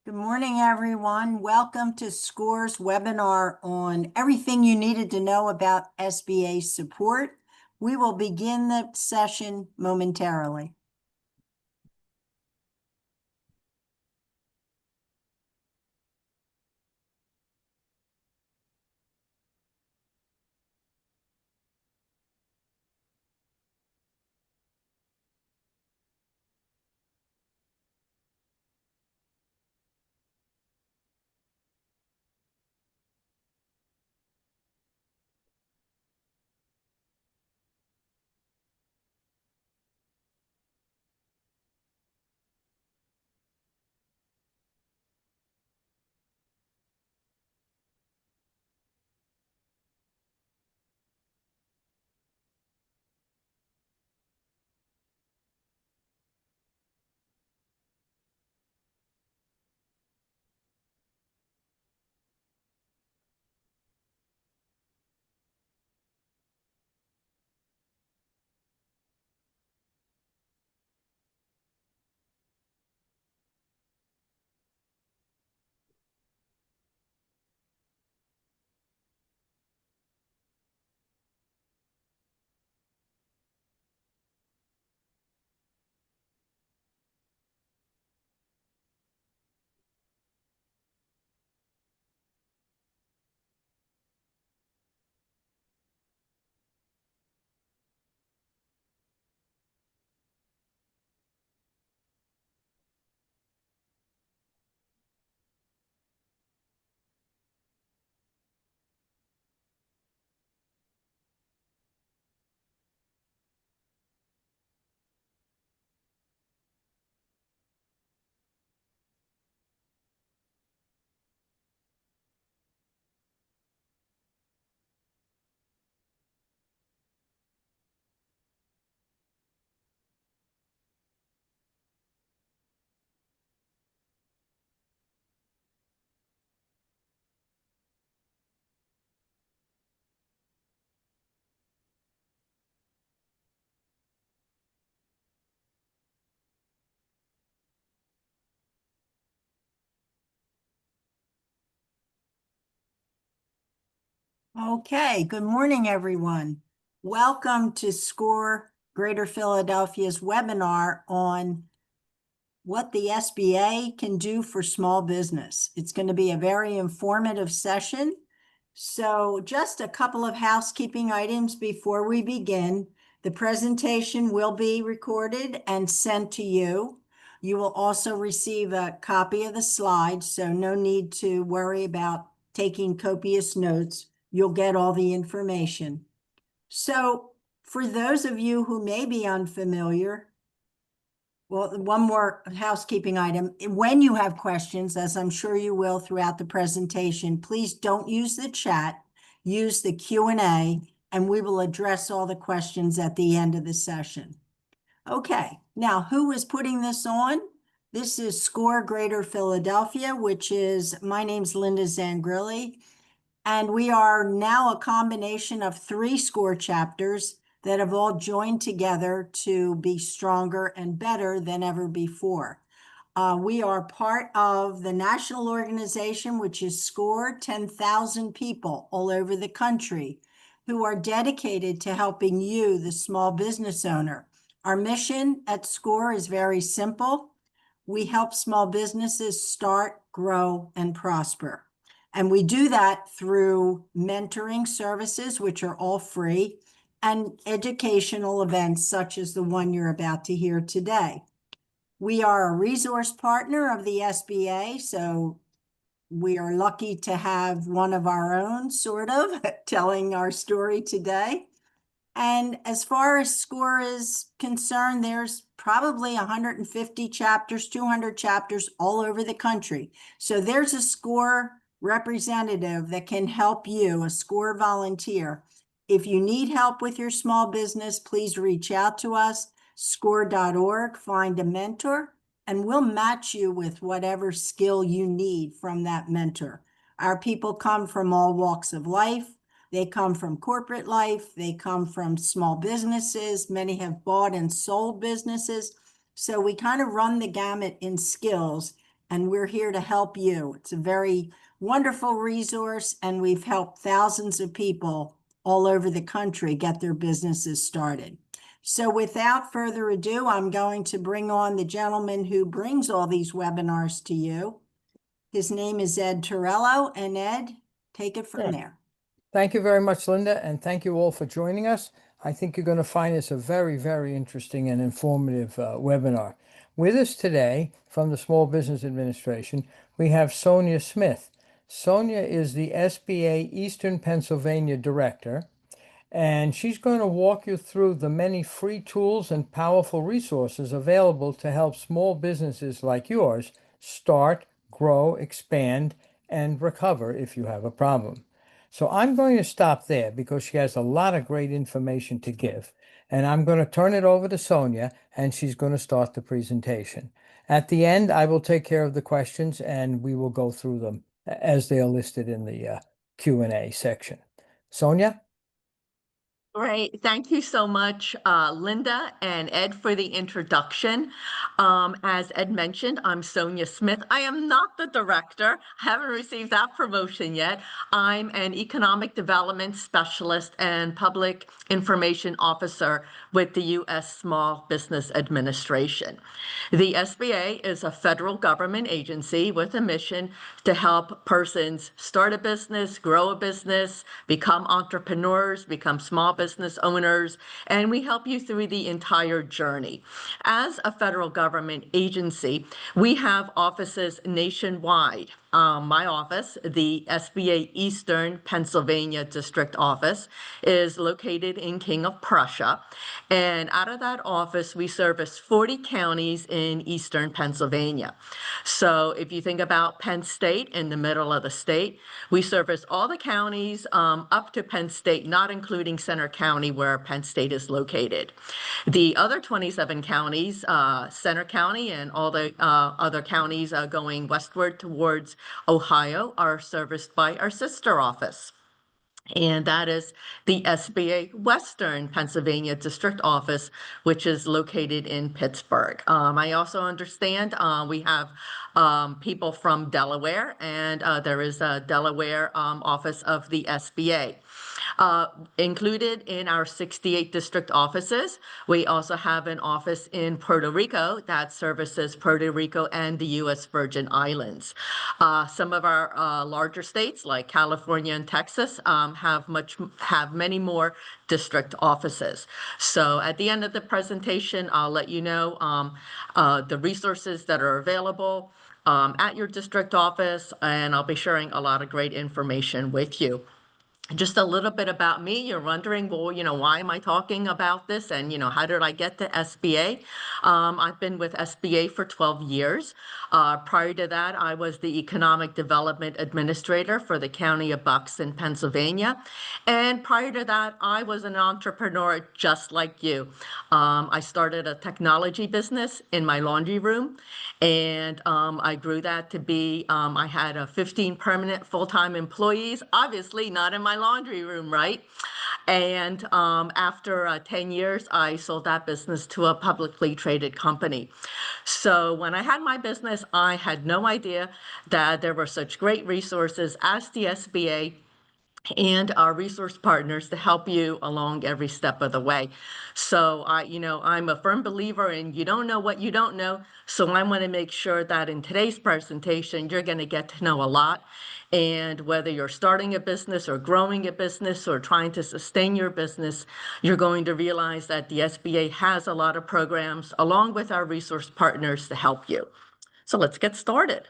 Good morning, everyone. Welcome to SCORE's webinar on everything you needed to know about SBA support. We will begin the session momentarily. Okay, good morning, everyone. Welcome to SCORE Greater Philadelphia's webinar on what the SBA can do for small business. It's going to be a very informative session. So just a couple of housekeeping items before we begin. The presentation will be recorded and sent to you. You will also receive a copy of the slides, so no need to worry about taking copious notes. You'll get all the information. So for those of you who may be unfamiliar, well, one more housekeeping item. When you have questions, as I'm sure you will throughout the presentation, please don't use the chat, use the Q&A, and we will address all the questions at the end of the session. Okay, now who is putting this on? This is SCORE Greater Philadelphia, which is, my name's Linda Zangrilli, and we are now a combination of 3 SCORE chapters that have all joined together to be stronger and better than ever before. We are part of the national organization, which is SCORE, 10,000 people all over the country who are dedicated to helping you, the small business owner. Our mission at SCORE is very simple. We help small businesses start, grow, and prosper. And we do that through mentoring services, which are all free, and educational events such as the one you're about to hear today. We are a resource partner of the SBA, so we are lucky to have one of our own, sort of, telling our story today. And as far as SCORE is concerned, there's probably 150 chapters, 200 chapters all over the country. So there's a SCORE representative that can help you, a SCORE volunteer. If you need help with your small business, please reach out to us, score.org, find a mentor, and we'll match you with whatever skill you need from that mentor. Our people come from all walks of life. They come from corporate life. They come from small businesses. Many have bought and sold businesses. So we kind of run the gamut in skills, and we're here to help you. It's a very wonderful resource, and we've helped thousands of people all over the country get their businesses started. So without further ado, I'm going to bring on the gentleman who brings all these webinars to you. His name is Ed Torello, and Ed, take it from there. Thank you very much, Linda, and thank you all for joining us. I think you're going to find this a very, very interesting and informative webinar. With us today from the Small Business Administration, we have Sonia Smith. Sonia is the SBA Eastern Pennsylvania Director, and she's going to walk you through the many free tools and powerful resources available to help small businesses like yours start, grow, expand, and recover if you have a problem. So I'm going to stop there because she has a lot of great information to give. And I'm going to turn it over to Sonia, and she's going to start the presentation. At the end, I will take care of the questions, and we will go through them as they are listed in the Q&A section. Sonia? Great. Thank you so much, Linda and Ed, for the introduction. As Ed mentioned, I'm Sonia Smith. I am not the director. I haven't received that promotion yet. I'm an economic development specialist and public information officer with the U.S. Small Business Administration. The SBA is a federal government agency with a mission to help persons start a business, grow a business, become entrepreneurs, become small business owners, and we help you through the entire journey. As a federal government agency, we have offices nationwide. My office, the SBA Eastern Pennsylvania District Office, is located in King of Prussia. And out of that office, we service 40 counties in Eastern Pennsylvania. So if you think about Penn State in the middle of the state, we service all the counties up to Penn State, not including Center County where Penn State is located. The other 27 counties, Center County and all the other counties going westward towards Ohio, are serviced by our sister office. And that is the SBA Western Pennsylvania District Office, which is located in Pittsburgh. I also understand we have people from Delaware, and there is a Delaware office of the SBA. Included in our 68 district offices, we also have an office in Puerto Rico that services Puerto Rico and the U.S. Virgin Islands. Some of our larger states, like California and Texas, have many more district offices. So at the end of the presentation, I'll let you know the resources that are available at your district office, and I'll be sharing a lot of great information with you. Just a little bit about me. You're wondering, well, why am I talking about this? And, how did I get to SBA? I've been with SBA for 12 years. Prior to that, I was the Economic Development Administrator for the County of Bucks in Pennsylvania. And prior to that, I was an entrepreneur just like you. I started a technology business in my laundry room, and I grew that to be, I had 15 permanent full-time employees, obviously not in my laundry room, right? And after 10 years, I sold that business to a publicly traded company. So when I had my business, I had no idea that there were such great resources as the SBA and our resource partners to help you along every step of the way. So I'm a firm believer in you don't know what you don't know. So I want to make sure that in today's presentation, you're going to get to know a lot. And whether you're starting a business or growing a business or trying to sustain your business, you're going to realize that the SBA has a lot of programs along with our resource partners to help you. So let's get started.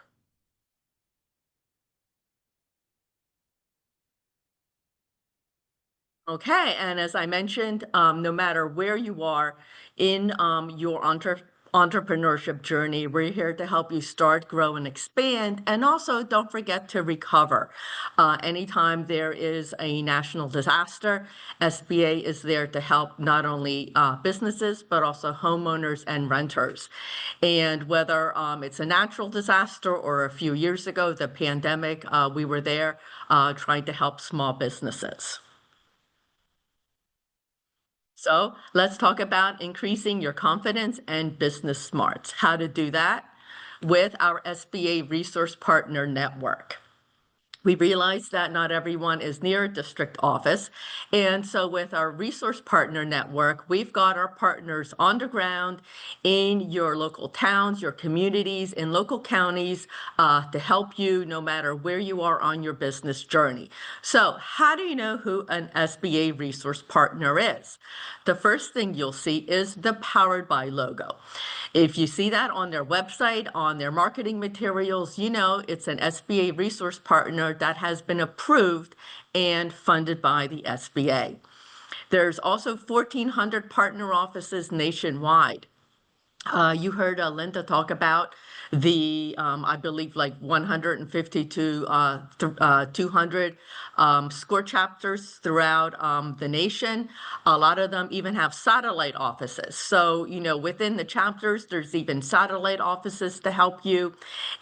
Okay, and as I mentioned, no matter where you are in your entrepreneurship journey, we're here to help you start, grow, and expand. And also, don't forget to recover. Anytime there is a national disaster, SBA is there to help not only businesses, but also homeowners and renters. And whether it's a natural disaster or a few years ago, the pandemic, we were there trying to help small businesses. So let's talk about increasing your confidence and business smarts. How to do that? with our SBA Resource Partner Network. We realize that not everyone is near a district office. And so with our resource partner network, we've got our partners on the ground in your local towns, your communities, in local counties to help you no matter where you are on your business journey. So how do you know who an SBA resource partner is? The first thing you'll see is the Powered By logo. If you see that on their website, on their marketing materials, you know it's an SBA resource partner that has been approved and funded by the SBA. There's also 1,400 partner offices nationwide. You heard Linda talk about the, I believe, like 150 to 200 SCORE chapters throughout the nation. A lot of them even have satellite offices. So, you know, within the chapters, there's even satellite offices to help you.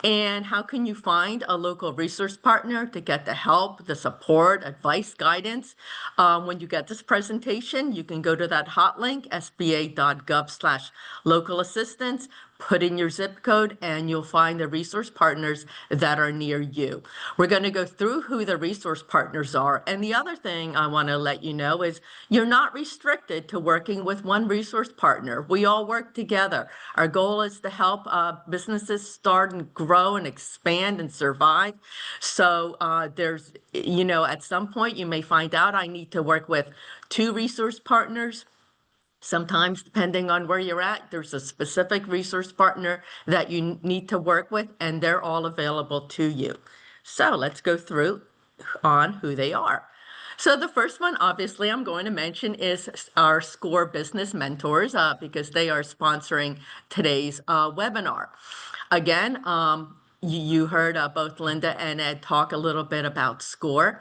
And how can you find a local resource partner to get the help, the support, advice, guidance? When you get this presentation, you can go to that hot link, sba.gov/local assistance, put in your zip code, and you'll find the resource partners that are near you. We're going to go through who the resource partners are. And the other thing I want to let you know is you're not restricted to working with one resource partner. We all work together. Our goal is to help businesses start and grow and expand and survive. So there's, you know, at some point you may find out I need to work with 2 resource partners. Sometimes, depending on where you're at, there's a specific resource partner that you need to work with, and they're all available to you. So let's go through on who they are. So the first one, obviously, I'm going to mention is our SCORE Business Mentors because they are sponsoring today's webinar. Again, you heard both Linda and Ed talk a little bit about SCORE.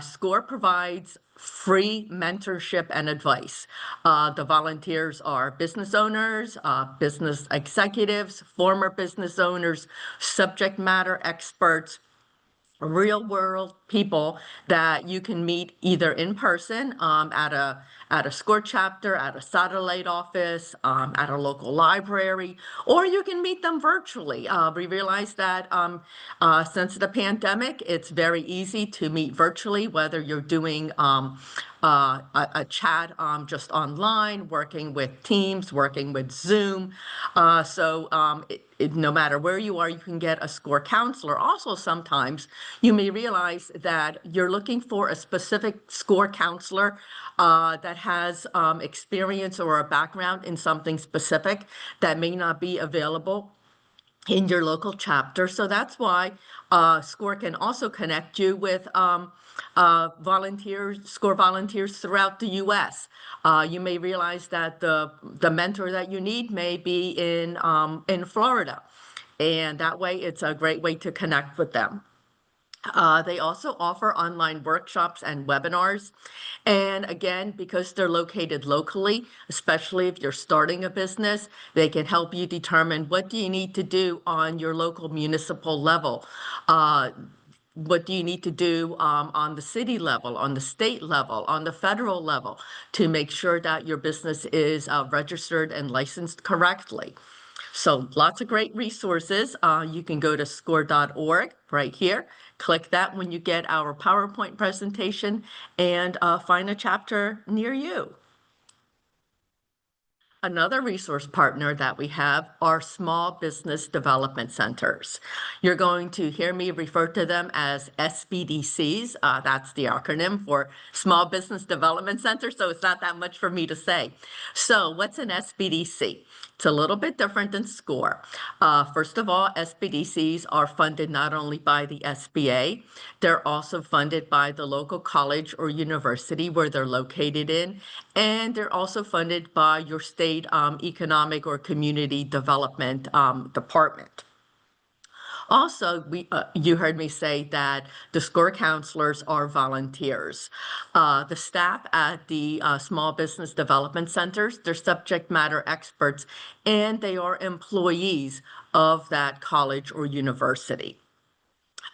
SCORE provides free mentorship and advice. The volunteers are business owners, business executives, former business owners, subject matter experts, real world people that you can meet either in person at a SCORE chapter, at a satellite office, at a local library, or you can meet them virtually. We realize that since the pandemic, it's very easy to meet virtually, whether you're doing a chat just online, working with Teams, working with Zoom. No matter where you are, you can get a SCORE counselor. Also, sometimes you may realize that you're looking for a specific SCORE counselor that has experience or a background in something specific that may not be available in your local chapter. So that's why SCORE can also connect you with volunteers, SCORE volunteers throughout the U.S. You may realize that the mentor that you need may be in Florida, and that way it's a great way to connect with them. They also offer online workshops and webinars. And again, because they're located locally, especially if you're starting a business, they can help you determine what do you need to do on your local municipal level. What do you need to do on the city level, on the state level, on the federal level to make sure that your business is registered and licensed correctly. So lots of great resources. You can go to score.org right here. Click that when you get our PowerPoint presentation and find a chapter near you. Another resource partner that we have are small business development centers. You're going to hear me refer to them as SBDCs. That's the acronym for Small Business Development Center, so it's not that much for me to say. So what's an SBDC? It's a little bit different than SCORE. First of all, SBDCs are funded not only by the SBA, they're also funded by the local college or university where they're located in, and they're also funded by your state economic or community development department. Also, you heard me say that the SCORE counselors are volunteers. The staff at the small business development centers, they're subject matter experts, and they are employees of that college or university.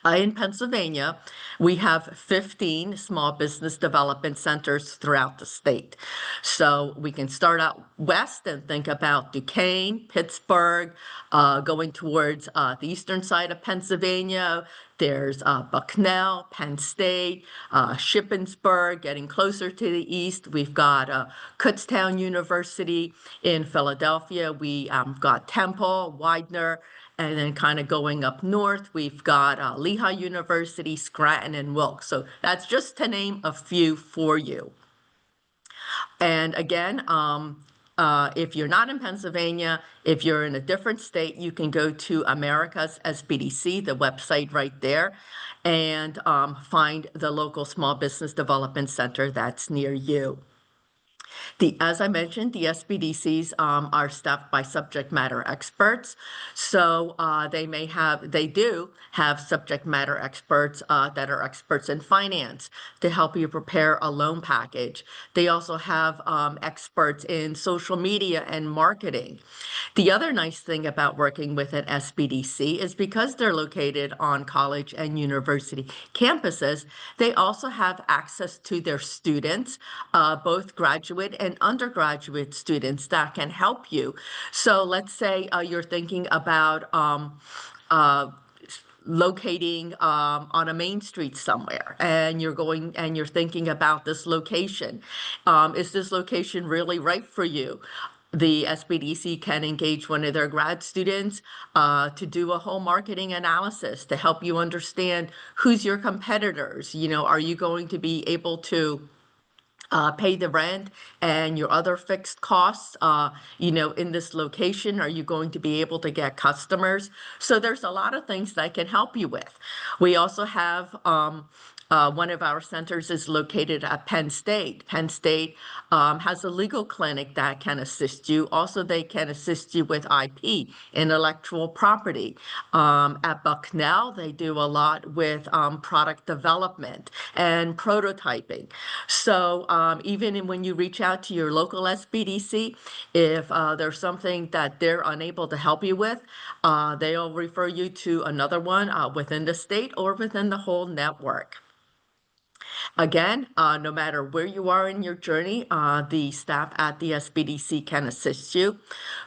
In Pennsylvania, we have 15 small business development centers throughout the state. So we can start out west and think about Duquesne, Pittsburgh, going towards the eastern side of Pennsylvania. There's Bucknell, Penn State, Shippensburg, getting closer to the east. We've got Kutztown University in Philadelphia. We got Temple, Widener, and then kind of going up north, we've got Lehigh University, Scranton, and Wilkes. So that's just to name a few for you. And again, if you're not in Pennsylvania, if you're in a different state, you can go to America's SBDC, the website right there, and find the local small business development center that's near you. As I mentioned, the SBDCs are staffed by subject matter experts. So they do have subject matter experts that are experts in finance to help you prepare a loan package. They also have experts in social media and marketing. The other nice thing about working with an SBDC is because they're located on college and university campuses, they also have access to their students, both graduate and undergraduate students that can help you. So let's say you're thinking about locating on a main street somewhere, and you're thinking about this location. Is this location really right for you? The SBDC can engage one of their grad students to do a whole marketing analysis to help you understand who's your competitors. Are you going to be able to pay the rent and your other fixed costs, in this location? Are you going to be able to get customers? So there's a lot of things that I can help you with. We also have one of our centers is located at Penn State. Penn State has a legal clinic that can assist you. Also, they can assist you with IP, intellectual property. At Bucknell, they do a lot with product development and prototyping. So even when you reach out to your local SBDC, if there's something that they're unable to help you with, they'll refer you to another one within the state or within the whole network. Again, no matter where you are in your journey, the staff at the SBDC can assist you.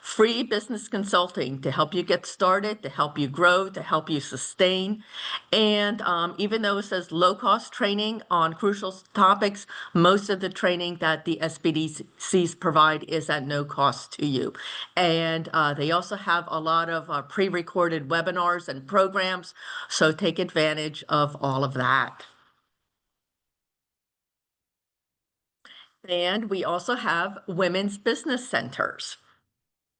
Free business consulting to help you get started, to help you grow, to help you sustain. And even though it says low-cost training on crucial topics, most of the training that the SBDCs provide is at no cost to you. And they also have a lot of pre-recorded webinars and programs, so take advantage of all of that. And we also have women's business centers.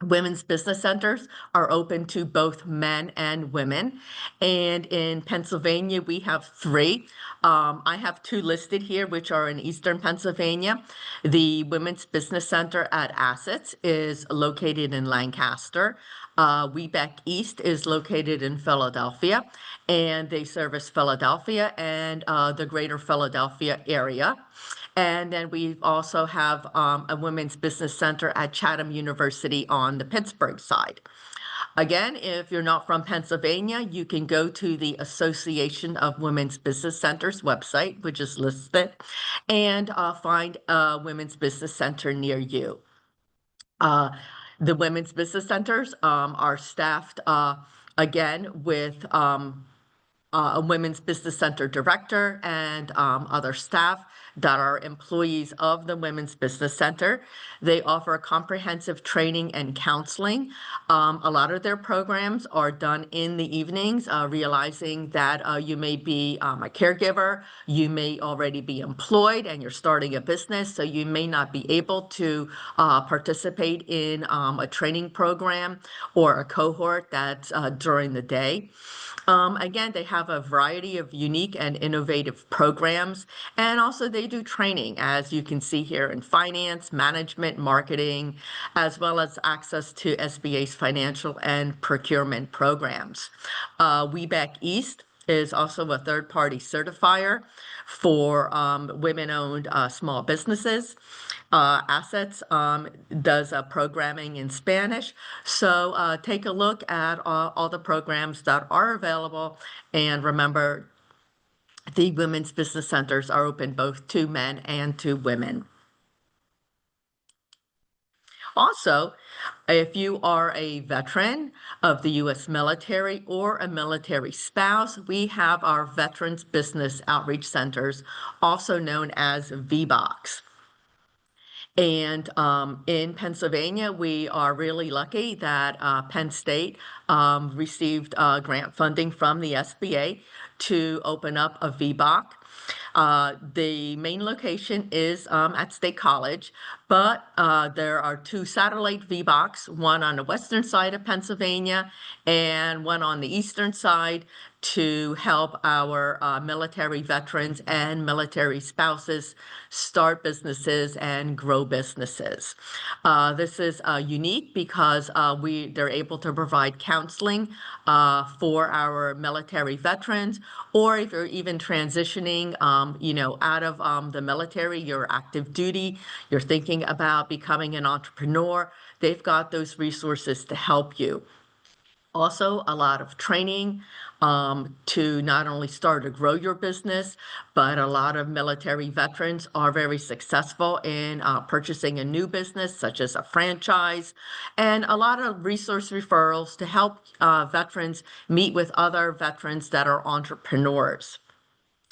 Women's business centers are open to both men and women. And in Pennsylvania, we have 3. I have 2 listed here, which are in Eastern Pennsylvania. The Women's Business Center at Assets is located in Lancaster. Webeck East is located in Philadelphia, and they service Philadelphia and the greater Philadelphia area. And then we also have a women's business center at Chatham University on the Pittsburgh side. Again, if you're not from Pennsylvania, you can go to the Association of Women's Business Centers website, which is listed, and find a women's business center near you. The women's business centers are staffed, again, with a women's business center director and other staff that are employees of the Women's Business Center. They offer comprehensive training and counseling. A lot of their programs are done in the evenings, realizing that you may be a caregiver, you may already be employed, and you're starting a business, so you may not be able to participate in a training program or a cohort that's during the day. Again, they have a variety of unique and innovative programs, and also they do training, as you can see here, in finance, management, marketing, as well as access to SBA's financial and procurement programs. Webeck East is also a third-party certifier for women-owned small businesses. Assets does programming in Spanish. So take a look at all the programs that are available. And remember, the women's business centers are open both to men and to women. Also, if you are a veteran of the U.S. military or a military spouse, we have our Veterans Business Outreach Centers, also known as VBOCs. And in Pennsylvania, we are really lucky that Penn State received grant funding from the SBA to open up a VBOC. The main location is at State College, but there are 2 satellite VBOCs, one on the western side of Pennsylvania and one on the eastern side, to help our military veterans and military spouses start businesses and grow businesses. This is unique because they're able to provide counseling for our military veterans, or if you're even transitioning, out of the military, you're active duty, you're thinking about becoming an entrepreneur, they've got those resources to help you. Also, a lot of training to not only start or grow your business, but a lot of military veterans are very successful in purchasing a new business, such as a franchise, and a lot of resource referrals to help veterans meet with other veterans that are entrepreneurs.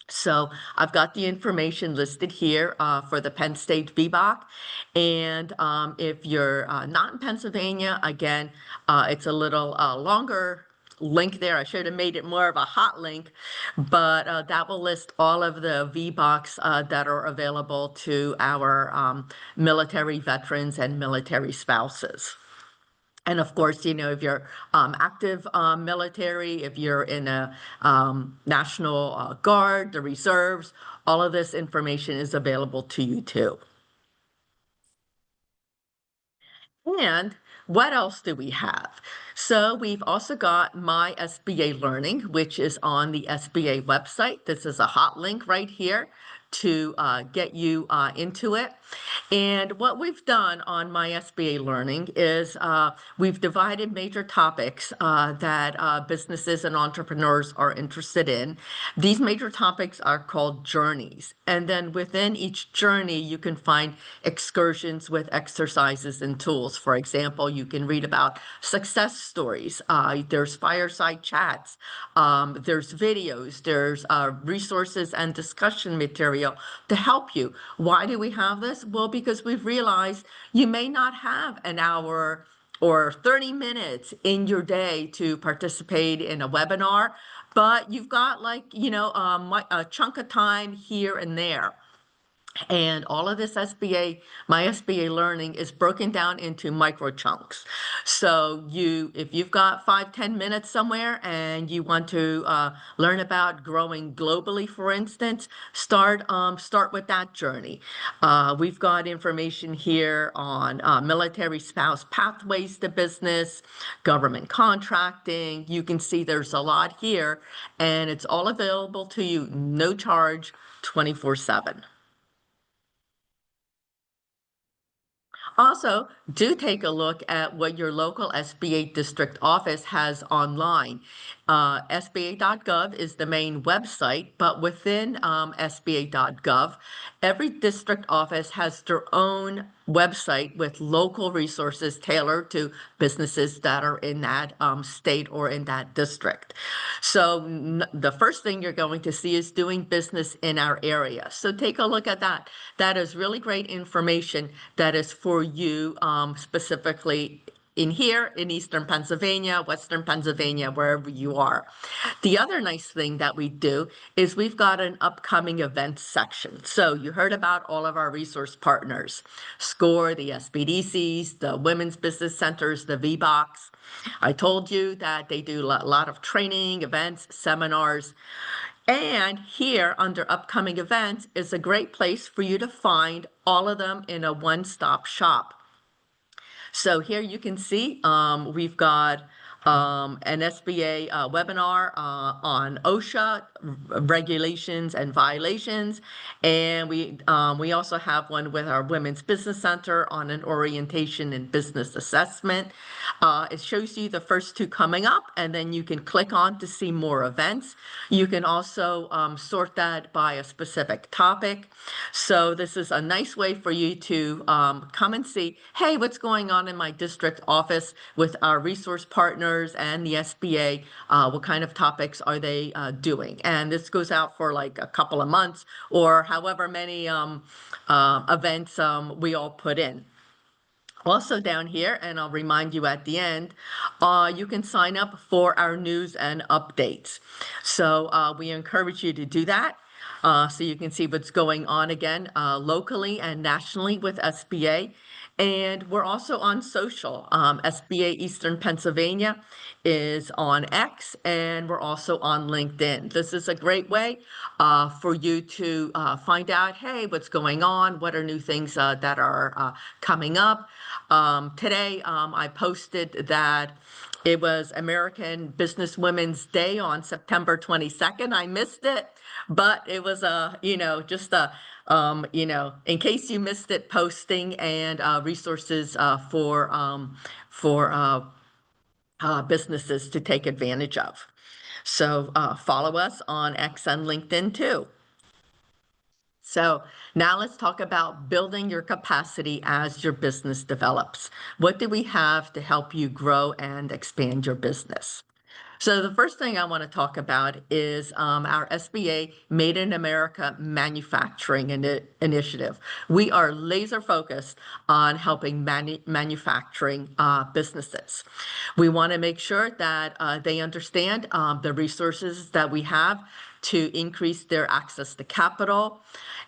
So I've got the information listed here for the Penn State VBOC. And if you're not in Pennsylvania, again, it's a little longer link there. I should have made it more of a hot link, but that will list all of the VBOCs that are available to our military veterans and military spouses. And of course, if you're active military, if you're in a National Guard, the reserves, all of this information is available to you too. And what else do we have? So we've also got My SBA Learning, which is on the SBA website. This is a hot link right here to get you into it. And what we've done on My SBA Learning is we've divided major topics that businesses and entrepreneurs are interested in. These major topics are called journeys. And then within each journey, you can find excursions with exercises and tools. For example, you can read about success stories. There's fireside chats. There's videos. There's resources and discussion material to help you. Why do we have this? Well, because we've realized you may not have an hour or 30 minutes in your day to participate in a webinar, but you've got a chunk of time here and there. And all of this My SBA Learning is broken down into micro chunks. So if you've got 5-10 minutes somewhere and you want to learn about growing globally, for instance, start with that journey. We've got information here on military spouse pathways to business, government contracting. You can see there's a lot here, and it's all available to you, no charge, 24/7. Also, do take a look at what your local SBA district office has online. SBA.gov is the main website, but within SBA.gov, every district office has their own website with local resources tailored to businesses that are in that state or in that district. So the first thing you're going to see is doing business in our area. So take a look at that. That is really great information that is for you specifically in here in Eastern Pennsylvania, Western Pennsylvania, wherever you are. The other nice thing that we do is we've got an upcoming events section. So you heard about all of our resource partners, SCORE, the SBDCs, the Women's Business Centers, the VBOCs. I told you that they do a lot of training, events, seminars. And here under upcoming events is a great place for you to find all of them in a one-stop shop. So here you can see we've got an SBA webinar on OSHA regulations and violations, and we also have one with our Women's Business Center on an orientation and business assessment. It shows you the first two coming up, and then you can click on to see more events. You can also sort that by a specific topic. So this is a nice way for you to come and see, hey, what's going on in my district office with our resource partners and the SBA? What kind of topics are they doing? And this goes out for like a couple of months or however many events we all put in. Also down here, and I'll remind you at the end, you can sign up for our news and updates. So we encourage you to do that. So you can see what's going on again locally and nationally with SBA. And we're also on social. SBA Eastern Pennsylvania is on X, and we're also on LinkedIn. This is a great way for you to find out, hey, what's going on? What are new things that are coming up? Today, I posted that it was American Business Women's Day on September 22nd. I missed it, but it was just a in case you missed it, posting and resources for businesses to take advantage of. So follow us on X and LinkedIn too. So now let's talk about building your capacity as your business develops. What do we have to help you grow and expand your business? So the first thing I want to talk about is our SBA Made in America Manufacturing Initiative. We are laser focused on helping manufacturing businesses. We want to make sure that they understand the resources that we have to increase their access to capital.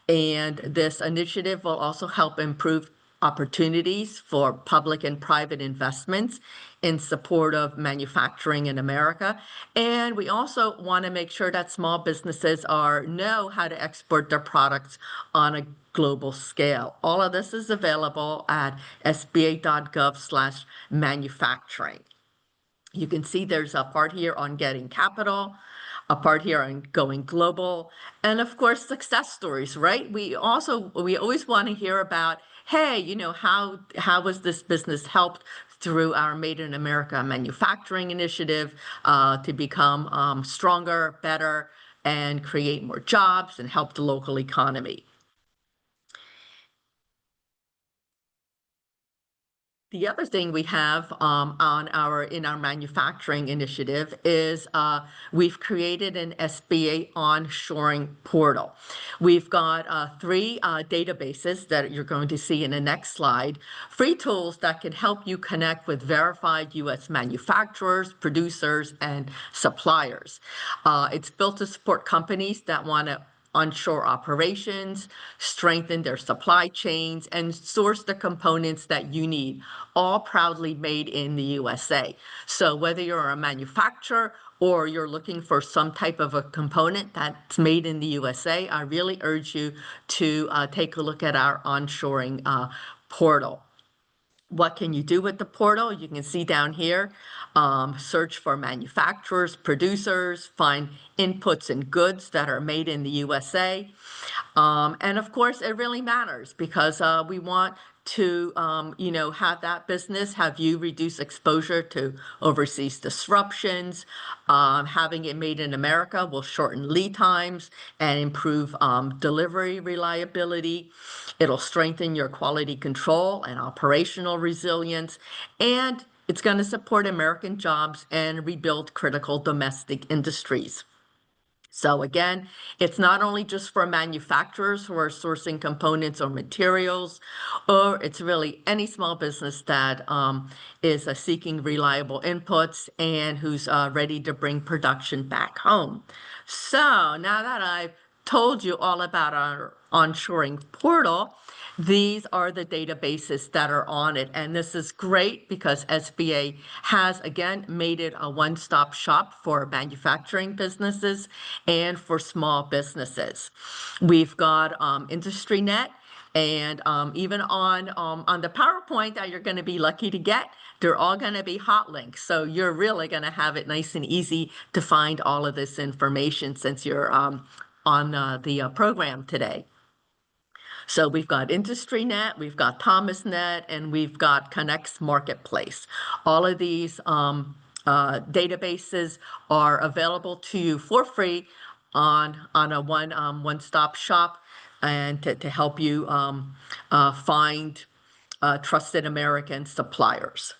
And this initiative will also help improve opportunities for public and private investments in support of manufacturing in America. And we also want to make sure that small businesses know how to export their products on a global scale. All of this is available at sba.gov/manufacturing. You can see there's a part here on getting capital, a part here on going global, and of course, success stories, right? We always want to hear about, hey, how was this business helped through our Made in America Manufacturing Initiative to become stronger, better, and create more jobs and help the local economy. The other thing we have in our manufacturing initiative is we've created an SBA onshoring portal. We've got 3 databases that you're going to see in the next slide, free tools that can help you connect with verified U.S. manufacturers, producers, and suppliers. It's built to support companies that want to onshore operations, strengthen their supply chains, and source the components that you need, all proudly made in the USA. So whether you're a manufacturer or you're looking for some type of a component that's made in the USA, I really urge you to take a look at our onshoring portal. What can you do with the portal? You can see down here, search for manufacturers, producers, find inputs and goods that are made in the USA. And of course, it really matters because we want to, have that business, have you reduce exposure to overseas disruptions. Having it made in America will shorten lead times and improve delivery reliability. It'll strengthen your quality control and operational resilience, and it's going to support American jobs and rebuild critical domestic industries. So again, it's not only just for manufacturers who are sourcing components or materials, or it's really any small business that is seeking reliable inputs and who's ready to bring production back home. So now that I've told you all about our onshoring portal, these are the databases that are on it. And this is great because SBA has, again, made it a one-stop shop for manufacturing businesses and for small businesses. We've got IndustryNet And even on the PowerPoint that you're going to be lucky to get, they're all going to be hot links. So you're really going to have it nice and easy to find all of this information since you're on the program today. So we've got IndustryNet, we've got ThomasNet, and we've got Connects Marketplace. All of these databases are available to you for free on a one-stop shop, and to help you find trusted American suppliers.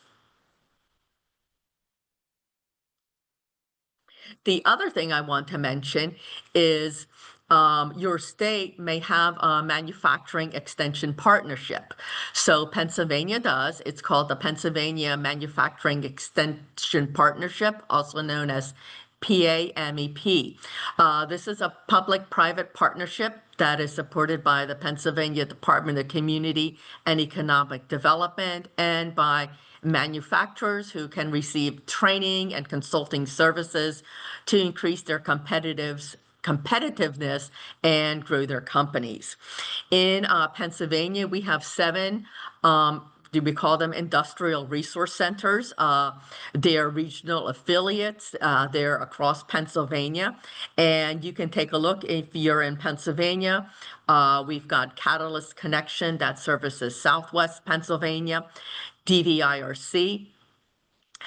The other thing I want to mention is your state may have a manufacturing extension partnership. So Pennsylvania does. It's called the Pennsylvania Manufacturing Extension Partnership, also known as PAMEP. This is a public-private partnership that is supported by the Pennsylvania Department of Community and Economic Development and by manufacturers who can receive training and consulting services to increase their competitiveness and grow their companies. In Pennsylvania, we have 7 we call them industrial resource centers. They're regional affiliates. They're across Pennsylvania. And you can take a look if you're in Pennsylvania. We've got Catalyst Connection that services Southwest Pennsylvania, DVIRC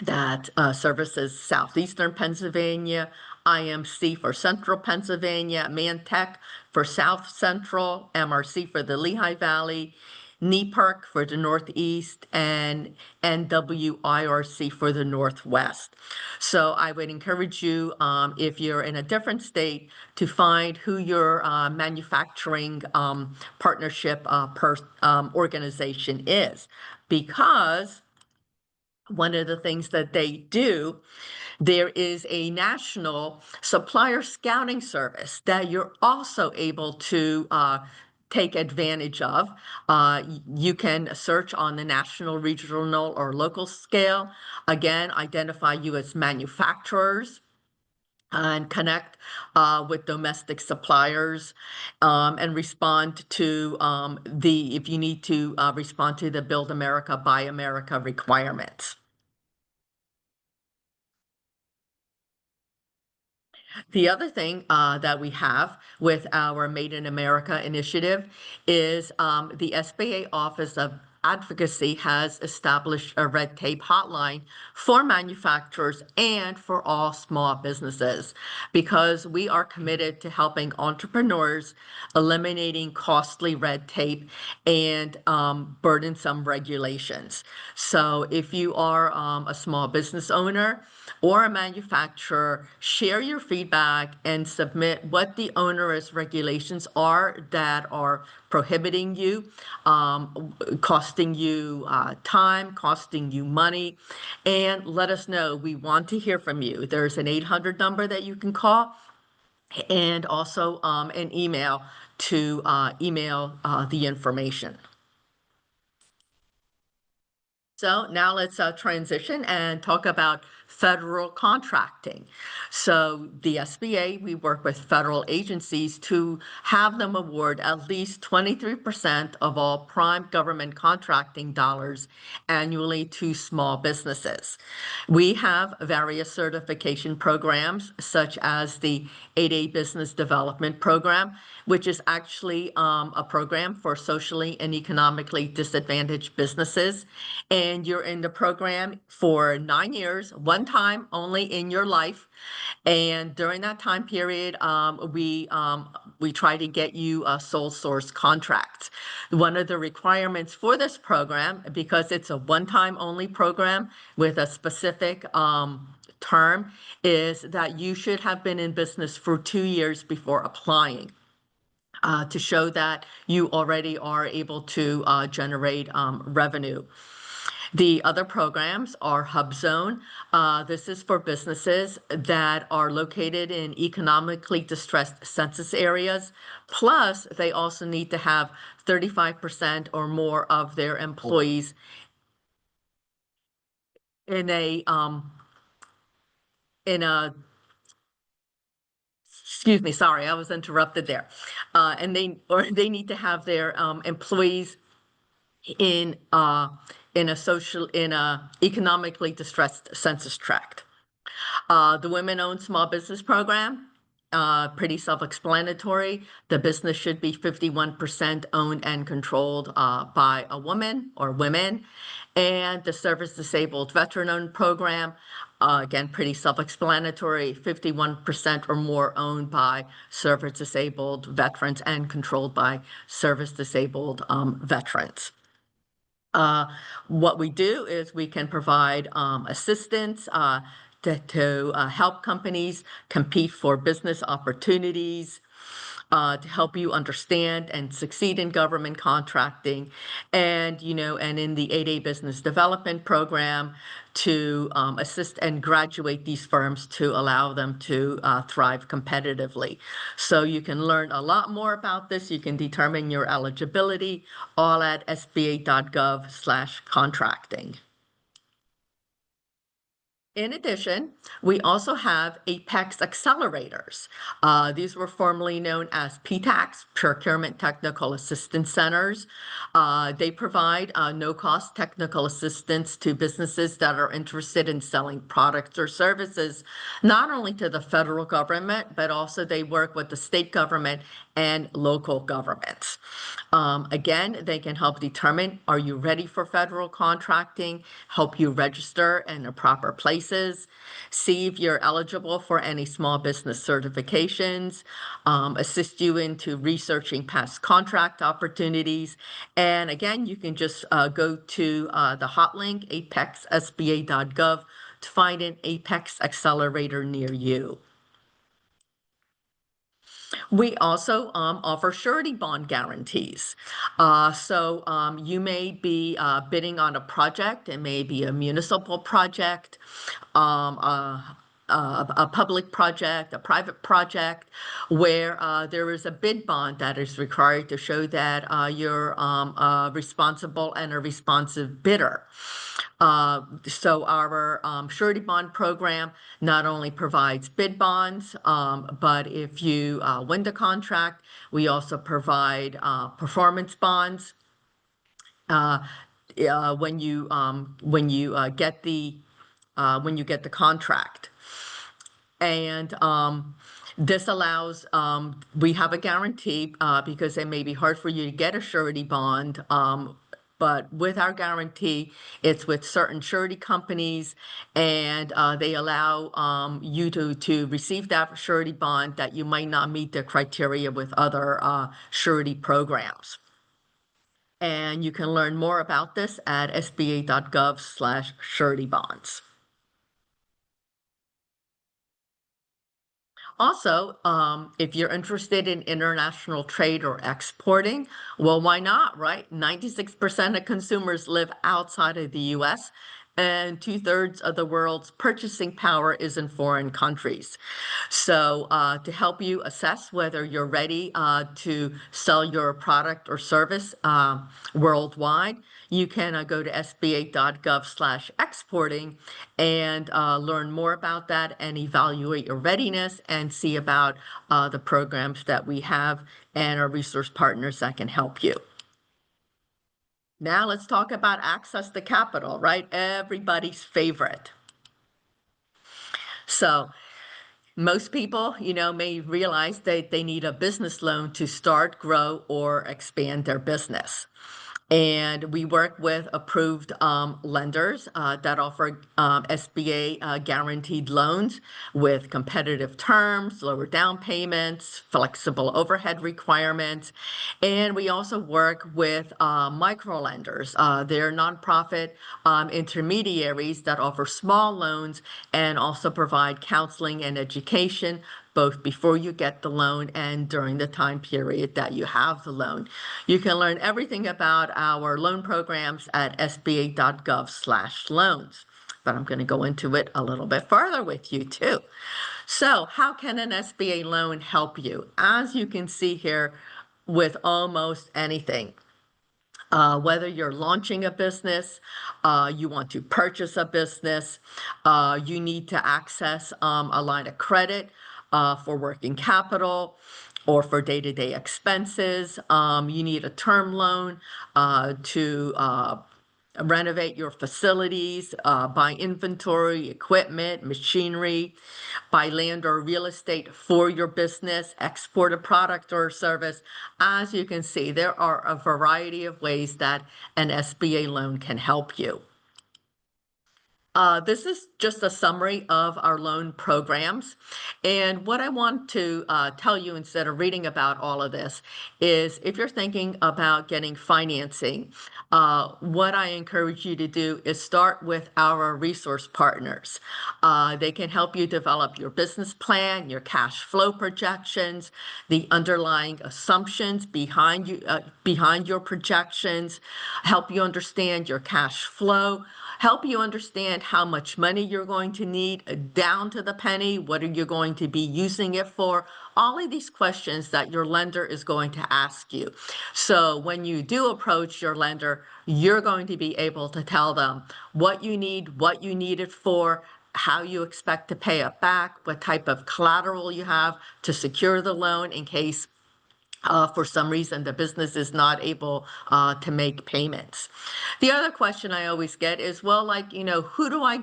that services Southeastern Pennsylvania, IMC for Central Pennsylvania, Mantech for South Central, MRC for the Lehigh Valley, NEPARC for the Northeast, and NWIRC for the Northwest. So I would encourage you, if you're in a different state, to find who your manufacturing partnership organization is, because one of the things that they do, there is a national supplier scouting service that you're also able to take advantage of. You can search on the national, regional, or local scale. Again, identify U.S. manufacturers and connect with domestic suppliers, and respond to if you need to respond to the Build America, Buy America requirements. The other thing that we have with our Made in America initiative is the SBA Office of Advocacy has established a red tape hotline for manufacturers and for all small businesses, because we are committed to helping entrepreneurs, eliminating costly red tape and burdensome regulations. So if you are a small business owner or a manufacturer, share your feedback and submit what the onerous regulations are that are prohibiting you, costing you time, costing you money, and let us know. We want to hear from you. There's an 800 number that you can call, and also an email to email the information. So now let's transition and talk about federal contracting. So the SBA, we work with federal agencies to have them award at least 23% of all prime government contracting dollars annually to small businesses. We have various certification programs, such as the 8A Business Development Program, which is actually a program for socially and economically disadvantaged businesses. And you're in the program for 9 years, one time only in your life. And during that time period, we try to get you a sole source contract. One of the requirements for this program, because it's a one-time only program with a specific term, is that you should have been in business for 2 years before applying. To show that you already are able to generate revenue. The other programs are Hub Zone. This is for businesses that are located in economically distressed census areas. Plus, they also need to have 35% or more of their employees in a excuse me, sorry, I was interrupted there. and they need to have their employees in a economically distressed census tract. The Women-Owned Small Business Program, pretty self-explanatory. The business should be 51% owned and controlled by a woman or women. And the Service Disabled Veteran-Owned Program, again, pretty self-explanatory, 51% or more owned by service disabled veterans and controlled by service disabled veterans. What we do is we can provide assistance to help companies compete for business opportunities, to help you understand and succeed in government contracting, and and in the 8A Business Development Program to assist and graduate these firms to allow them to thrive competitively. So you can learn a lot more about this. You can determine your eligibility all at sba.gov/contracting. In addition, we also have Apex accelerators. These were formerly known as PTACs, Procurement Technical Assistance Centers. They provide no-cost technical assistance to businesses that are interested in selling products or services, not only to the federal government, but also they work with the state government and local governments. Again, they can help determine, are you ready for federal contracting, help you register in the proper places, see if you're eligible for any small business certifications, assist you into researching past contract opportunities. And again, you can just go to the hot link, apexsba.gov, to find an Apex accelerator near you. We also offer surety bond guarantees. So you may be bidding on a project. It may be a municipal project, a public project, a private project, where there is a bid bond that is required to show that you're responsible and a responsive bidder. So our surety bond program not only provides bid bonds, but if you win the contract, we also provide performance bonds. When you get the contract. And this allows, we have a guarantee because it may be hard for you to get a surety bond, but with our guarantee, it's with certain surety companies, and they allow you to receive that surety bond that you might not meet the criteria with other surety programs. And you can learn more about this at sba.gov/surety bonds. Also, if you're interested in international trade or exporting, well, why not, right? 96% of consumers live outside of the US, and 2/3 of the world's purchasing power is in foreign countries. So to help you assess whether you're ready to sell your product or service worldwide, you can go to sba.gov/exporting and learn more about that and evaluate your readiness and see about the programs that we have and our resource partners that can help you. Now let's talk about access to capital, right? Everybody's favorite. So most people, may realize that they need a business loan to start, grow, or expand their business. And we work with approved lenders that offer SBA guaranteed loans with competitive terms, lower down payments, flexible overhead requirements. And we also work with micro lenders. They're nonprofit intermediaries that offer small loans and also provide counseling and education both before you get the loan and during the time period that you have the loan. You can learn everything about our loan programs at sba.gov/loans. But I'm going to go into it a little bit further with you too. So how can an SBA loan help you? As you can see here, with almost anything. Whether you're launching a business, you want to purchase a business, you need to access a line of credit, for working capital or for day-to-day expenses. You need a term loan to renovate your facilities, buy inventory, equipment, machinery, buy land or real estate for your business, export a product or service. As you can see, there are a variety of ways that an SBA loan can help you. This is just a summary of our loan programs. And what I want to tell you instead of reading about all of this is if you're thinking about getting financing, what I encourage you to do is start with our resource partners. They can help you develop your business plan, your cash flow projections, the underlying assumptions behind your projections, help you understand your cash flow, help you understand how much money you're going to need down to the penny, what are you going to be using it for, all of these questions that your lender is going to ask you. So when you do approach your lender, you're going to be able to tell them what you need it for, how you expect to pay it back, what type of collateral you have to secure the loan in case for some reason the business is not able to make payments. The other question I always get is, well, like, who do I,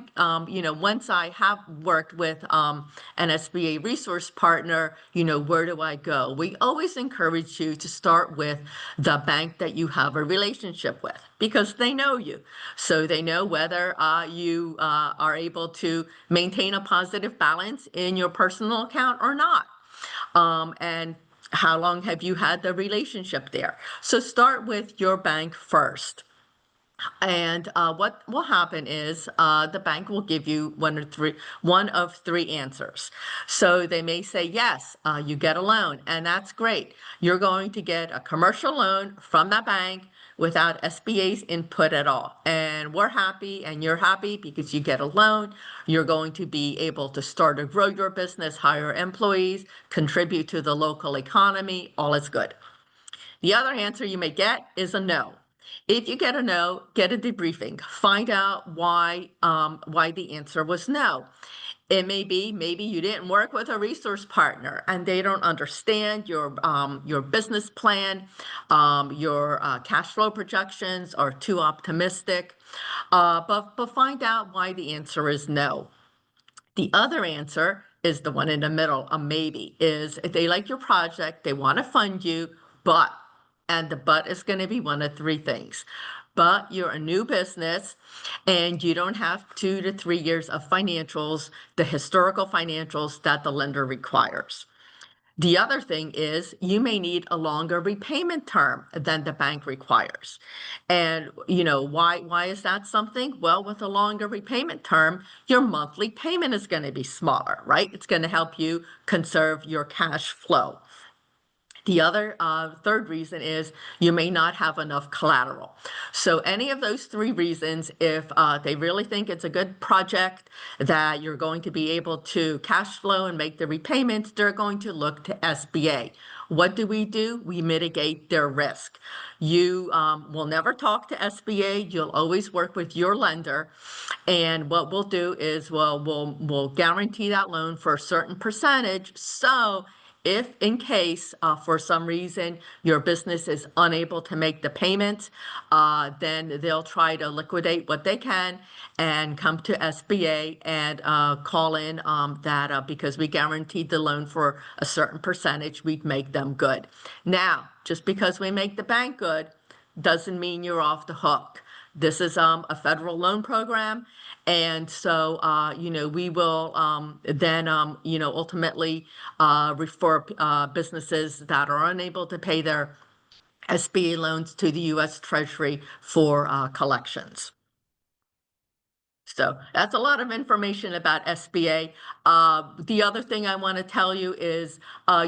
once I have worked with an SBA resource partner, where do I go? We always encourage you to start with the bank that you have a relationship with because they know you. So they know whether you are able to maintain a positive balance in your personal account or not. And how long have you had the relationship there? So start with your bank first. And what will happen is the bank will give you one of three answers. So they may say, yes, you get a loan, and that's great. You're going to get a commercial loan from that bank without SBA's input at all. And we're happy, and you're happy because you get a loan. You're going to be able to start to grow your business, hire employees, contribute to the local economy. All is good. The other answer you may get is a no. If you get a no, get a debriefing. Find out why the answer was no. It may be maybe you didn't work with a resource partner and they don't understand your business plan, your cash flow projections are too optimistic. But find out why the answer is no. The other answer is the one in the middle, a maybe, is if they like your project, they want to fund you, and the but is going to be one of three things. But you're a new business and you don't have 2 to 3 years of financials, the historical financials that the lender requires. The other thing is you may need a longer repayment term than the bank requires. And why is that something? Well, with a longer repayment term, your monthly payment is going to be smaller, right? It's going to help you conserve your cash flow. The other third reason is you may not have enough collateral. So any of those three reasons, if they really think it's a good project, that you're going to be able to cash flow and make the repayments, they're going to look to SBA. What do? We mitigate their risk. You will never talk to SBA. You'll always work with your lender. And what we'll do is we'll guarantee that loan for a certain percentage. So if in case for some reason your business is unable to make the payment, then they'll try to liquidate what they can and come to SBA and call in that because we guaranteed the loan for a certain percentage, we'd make them good. Now, just because we make the bank good doesn't mean you're off the hook. This is a federal loan program. And so, we will then, ultimately refer businesses that are unable to pay their SBA loans to the U.S. Treasury for collections. So that's a lot of information about SBA. The other thing I want to tell you is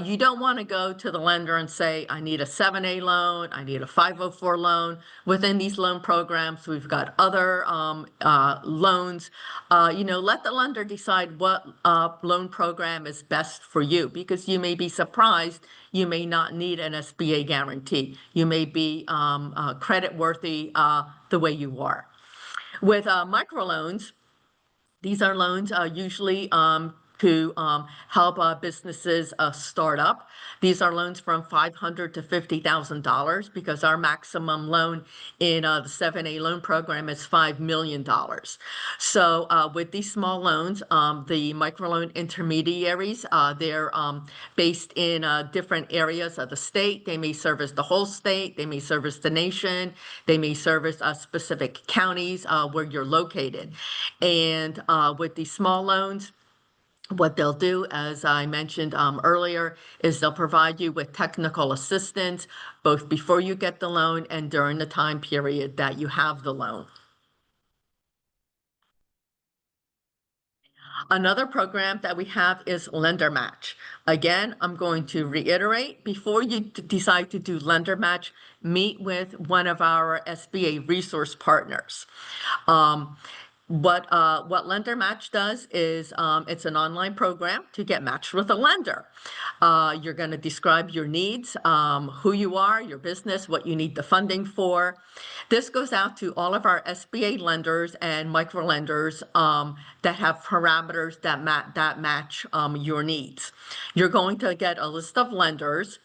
you don't want to go to the lender and say, I need a 7A loan, I need a 504 loan. Within these loan programs, we've got other loans. Let the lender decide what loan program is best for you because you may be surprised. You may not need an SBA guarantee. You may be credit worthy the way you are. With microloans, these are loans usually to help businesses start up. These are loans from $500 to $50,000 because our maximum loan in the 7A loan program is $5 million. So with these small loans, the microloan intermediaries, they're based in different areas of the state. They may service the whole state. They may service the nation. They may service specific counties where you're located. And with these small loans, what they'll do, as I mentioned earlier, is they'll provide you with technical assistance both before you get the loan and during the time period that you have the loan. Another program that we have is Lender Match. Again, I'm going to reiterate, before you decide to do Lender Match, meet with one of our SBA resource partners. What Lender Match does is it's an online program to get matched with a lender. You're going to describe your needs, who you are, your business, what you need the funding for. This goes out to all of our SBA lenders and micro lenders that have parameters that match your needs. You're going to get a list of lenders,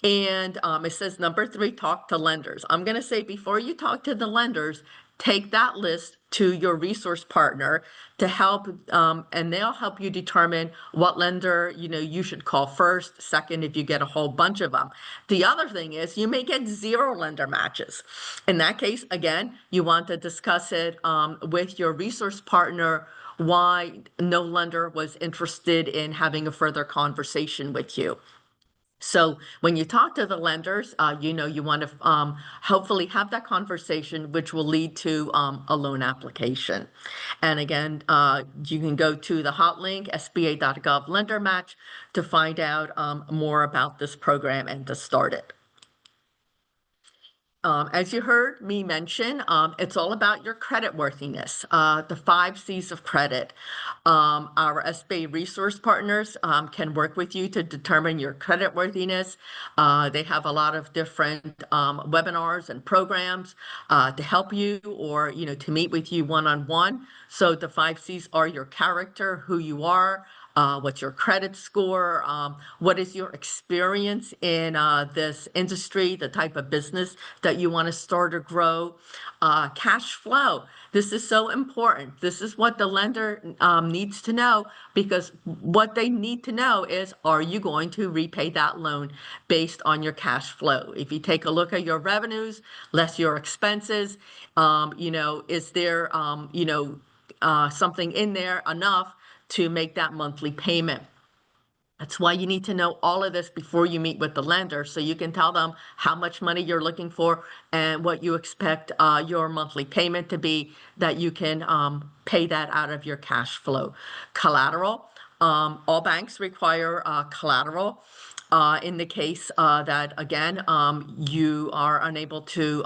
and it says number 3, talk to lenders. I'm going to say before you talk to the lenders, take that list to your resource partner to help, and they'll help you determine what lender you should call first, second, if you get a whole bunch of them. The other thing is you may get 0 lender matches. In that case, again, you want to discuss it with your resource partner why no lender was interested in having a further conversation with you. So when you talk to the lenders, you want to hopefully have that conversation, which will lead to a loan application. And again, you can go to the hot link, sba.gov Lender Match, to find out more about this program and to start it. As you heard me mention, it's all about your credit worthiness, the 5 C's of credit. Our SBA resource partners can work with you to determine your credit worthiness. They have a lot of different webinars and programs to help you or to meet with you one-on-one. So the 5 C's are your character, who you are, what's your credit score, what is your experience in this industry, the type of business that you want to start or grow, cash flow. This is so important. This is what the lender needs to know, because what they need to know is, are you going to repay that loan based on your cash flow? If you take a look at your revenues, less your expenses, is there, something in there enough to make that monthly payment? That's why you need to know all of this before you meet with the lender, so you can tell them how much money you're looking for and what you expect your monthly payment to be, that you can pay that out of your cash flow. Collateral. All banks require collateral. In the case that, again, you are unable to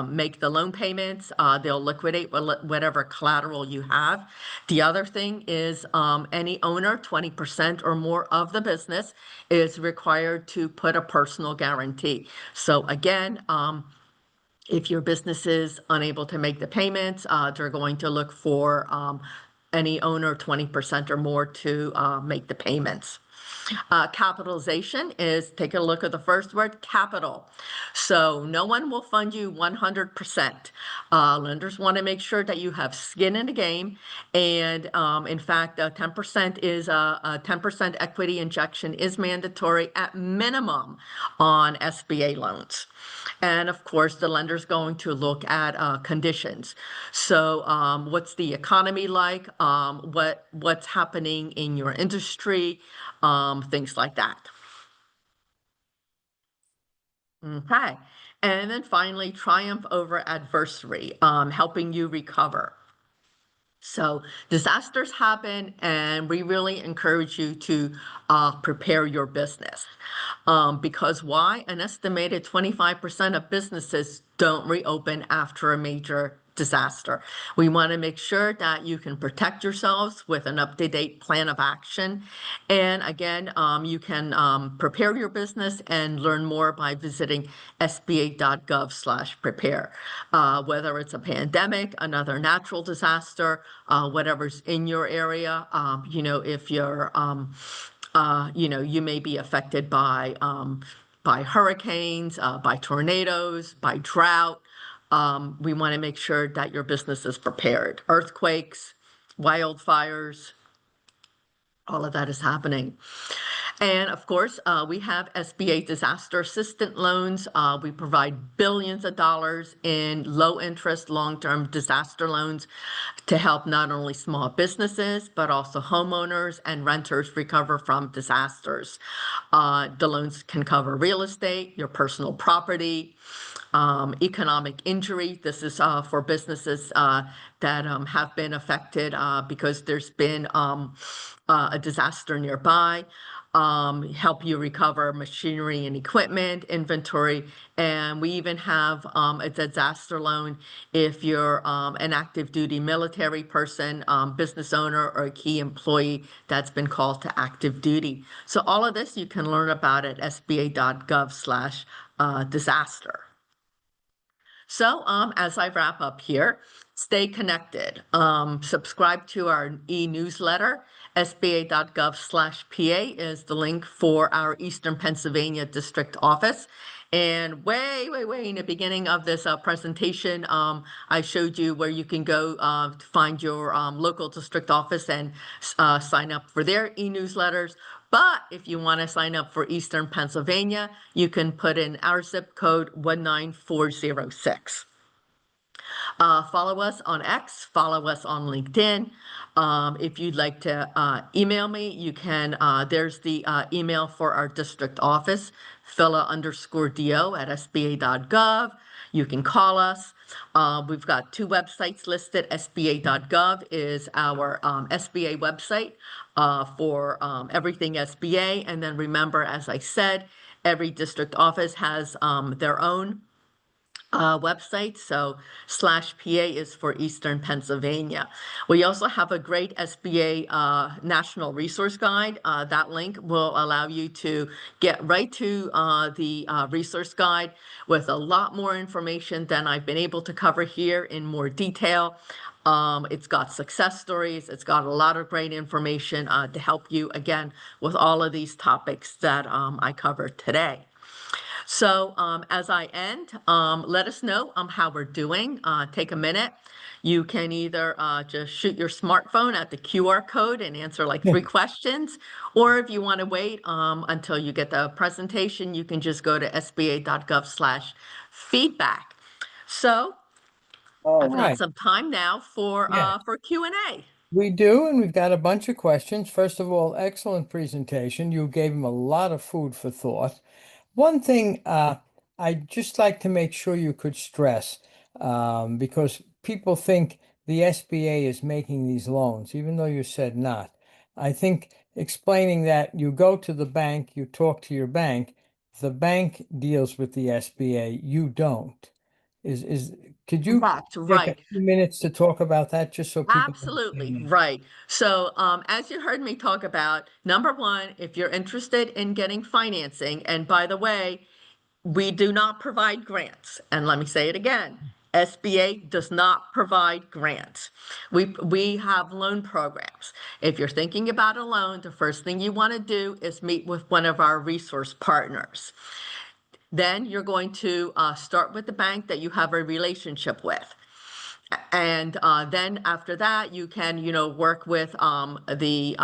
make the loan payments, they'll liquidate whatever collateral you have. The other thing is any owner, 20% or more of the business, is required to put a personal guarantee. So again, if your business is unable to make the payments, they're going to look for any owner, 20% or more, to make the payments. Capitalization is, take a look at the first word, capital. So no one will fund you 100%. Lenders want to make sure that you have skin in the game. And in fact, 10% is a 10% equity injection is mandatory at minimum on SBA loans. And of course, the lender's going to look at conditions. So what's the economy like? What's happening in your industry? Things like that. Okay. And then finally, triumph over adversity, helping you recover. So disasters happen, and we really encourage you to prepare your business. Because why? An estimated 25% of businesses don't reopen after a major disaster. We want to make sure that you can protect yourselves with an up-to-date plan of action. And again, you can prepare your business and learn more by visiting sba.gov/prepare. Whether it's a pandemic, another natural disaster, whatever's in your area, if you're, you may be affected by hurricanes, by tornadoes, by drought. We want to make sure that your business is prepared. Earthquakes, wildfires, all of that is happening. And of course, we have SBA disaster assistance loans. We provide billions of dollars in low interest, long-term disaster loans to help not only small businesses, but also homeowners and renters recover from disasters. The loans can cover real estate, your personal property, economic injury. This is for businesses that have been affected because there's been a disaster nearby. Help you recover machinery and equipment, inventory, and we even have a disaster loan if you're an active duty military person, business owner, or a key employee that's been called to active duty. So all of this you can learn about at sba.gov/disaster. So as I wrap up here, stay connected. Subscribe to our e-newsletter. SBA.gov/PA is the link for our Eastern Pennsylvania district office. And way in the beginning of this presentation, I showed you where you can go to find your local district office and sign up for their e-newsletters. But if you want to sign up for Eastern Pennsylvania, you can put in our zip code 19406. Follow us on X, follow us on LinkedIn. If you'd like to email me, you can, there's the email for our district office, phila_do@sba.gov. You can call us. We've got two websites listed. SBA.gov is our SBA website for everything SBA. And then remember, as I said, every district office has their own website. So /PA is for Eastern Pennsylvania. We also have a great SBA National Resource Guide. That link will allow you to get right to the resource guide with a lot more information than I've been able to cover here in more detail. It's got success stories. It's got a lot of great information to help you, again, with all of these topics that I covered today. So as I end, let us know how we're doing. Take a minute. You can either just shoot your smartphone at the QR code and answer like 3 questions, or if you want to wait until you get the presentation, you can just go to sba.gov/feedback. So I've got some time now for Q&A. We do, and we've got a bunch of questions. First of all, excellent presentation. You gave them a lot of food for thought. One thing I'd just like to make sure you could stress, because people think the SBA is making these loans, even though you said not. I think explaining that you go to the bank, you talk to your bank, the bank deals with the SBA, you don't. Could you take a few minutes to talk about that, just so people Absolutely, understand? right. So as you heard me talk about, number one, if you're interested in getting financing, and by the way, we do not provide grants. And let me say it again, SBA does not provide grants. We have loan programs. If you're thinking about a loan, the first thing you want to do is meet with one of our resource partners. Then you're going to start with the bank that you have a relationship with. And then after that, you can, work with the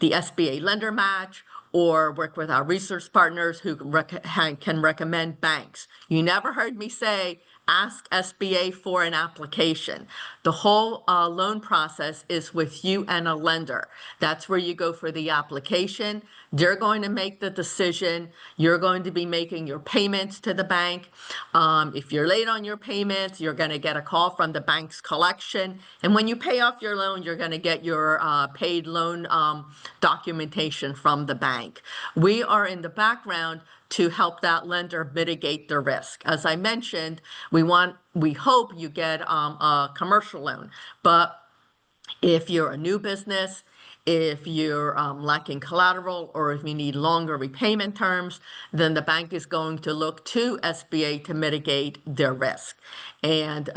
SBA lender match, or work with our research partners who can recommend banks. You never heard me say, ask SBA for an application. The whole loan process is with you and a lender. That's where you go for the application. They're going to make the decision. You're going to be making your payments to the bank. If you're late on your payments, you're going to get a call from the bank's collection. And when you pay off your loan, you're going to get your paid loan documentation from the bank. We are in the background to help that lender mitigate the risk. As I mentioned, we hope you get a commercial loan, but if you're a new business, if you're lacking collateral, or if you need longer repayment terms, then the bank is going to look to SBA to mitigate their risk. And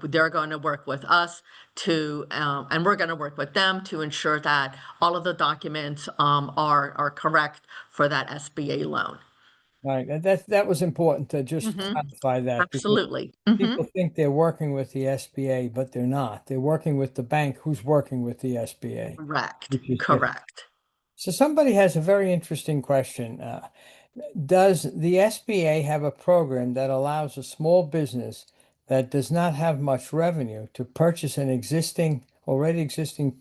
they're going to work with us and we're going to work with them to ensure that all of the documents are correct for that SBA loan. Right. And that was important to just Mhm. clarify that, because Absolutely. Mhm. people think they're working with the SBA, but they're not. They're working with the bank who's working with the SBA, Correct. which is different. Correct. So somebody has a very interesting question. Does the SBA have a program that allows a small business that does not have much revenue to purchase an already existing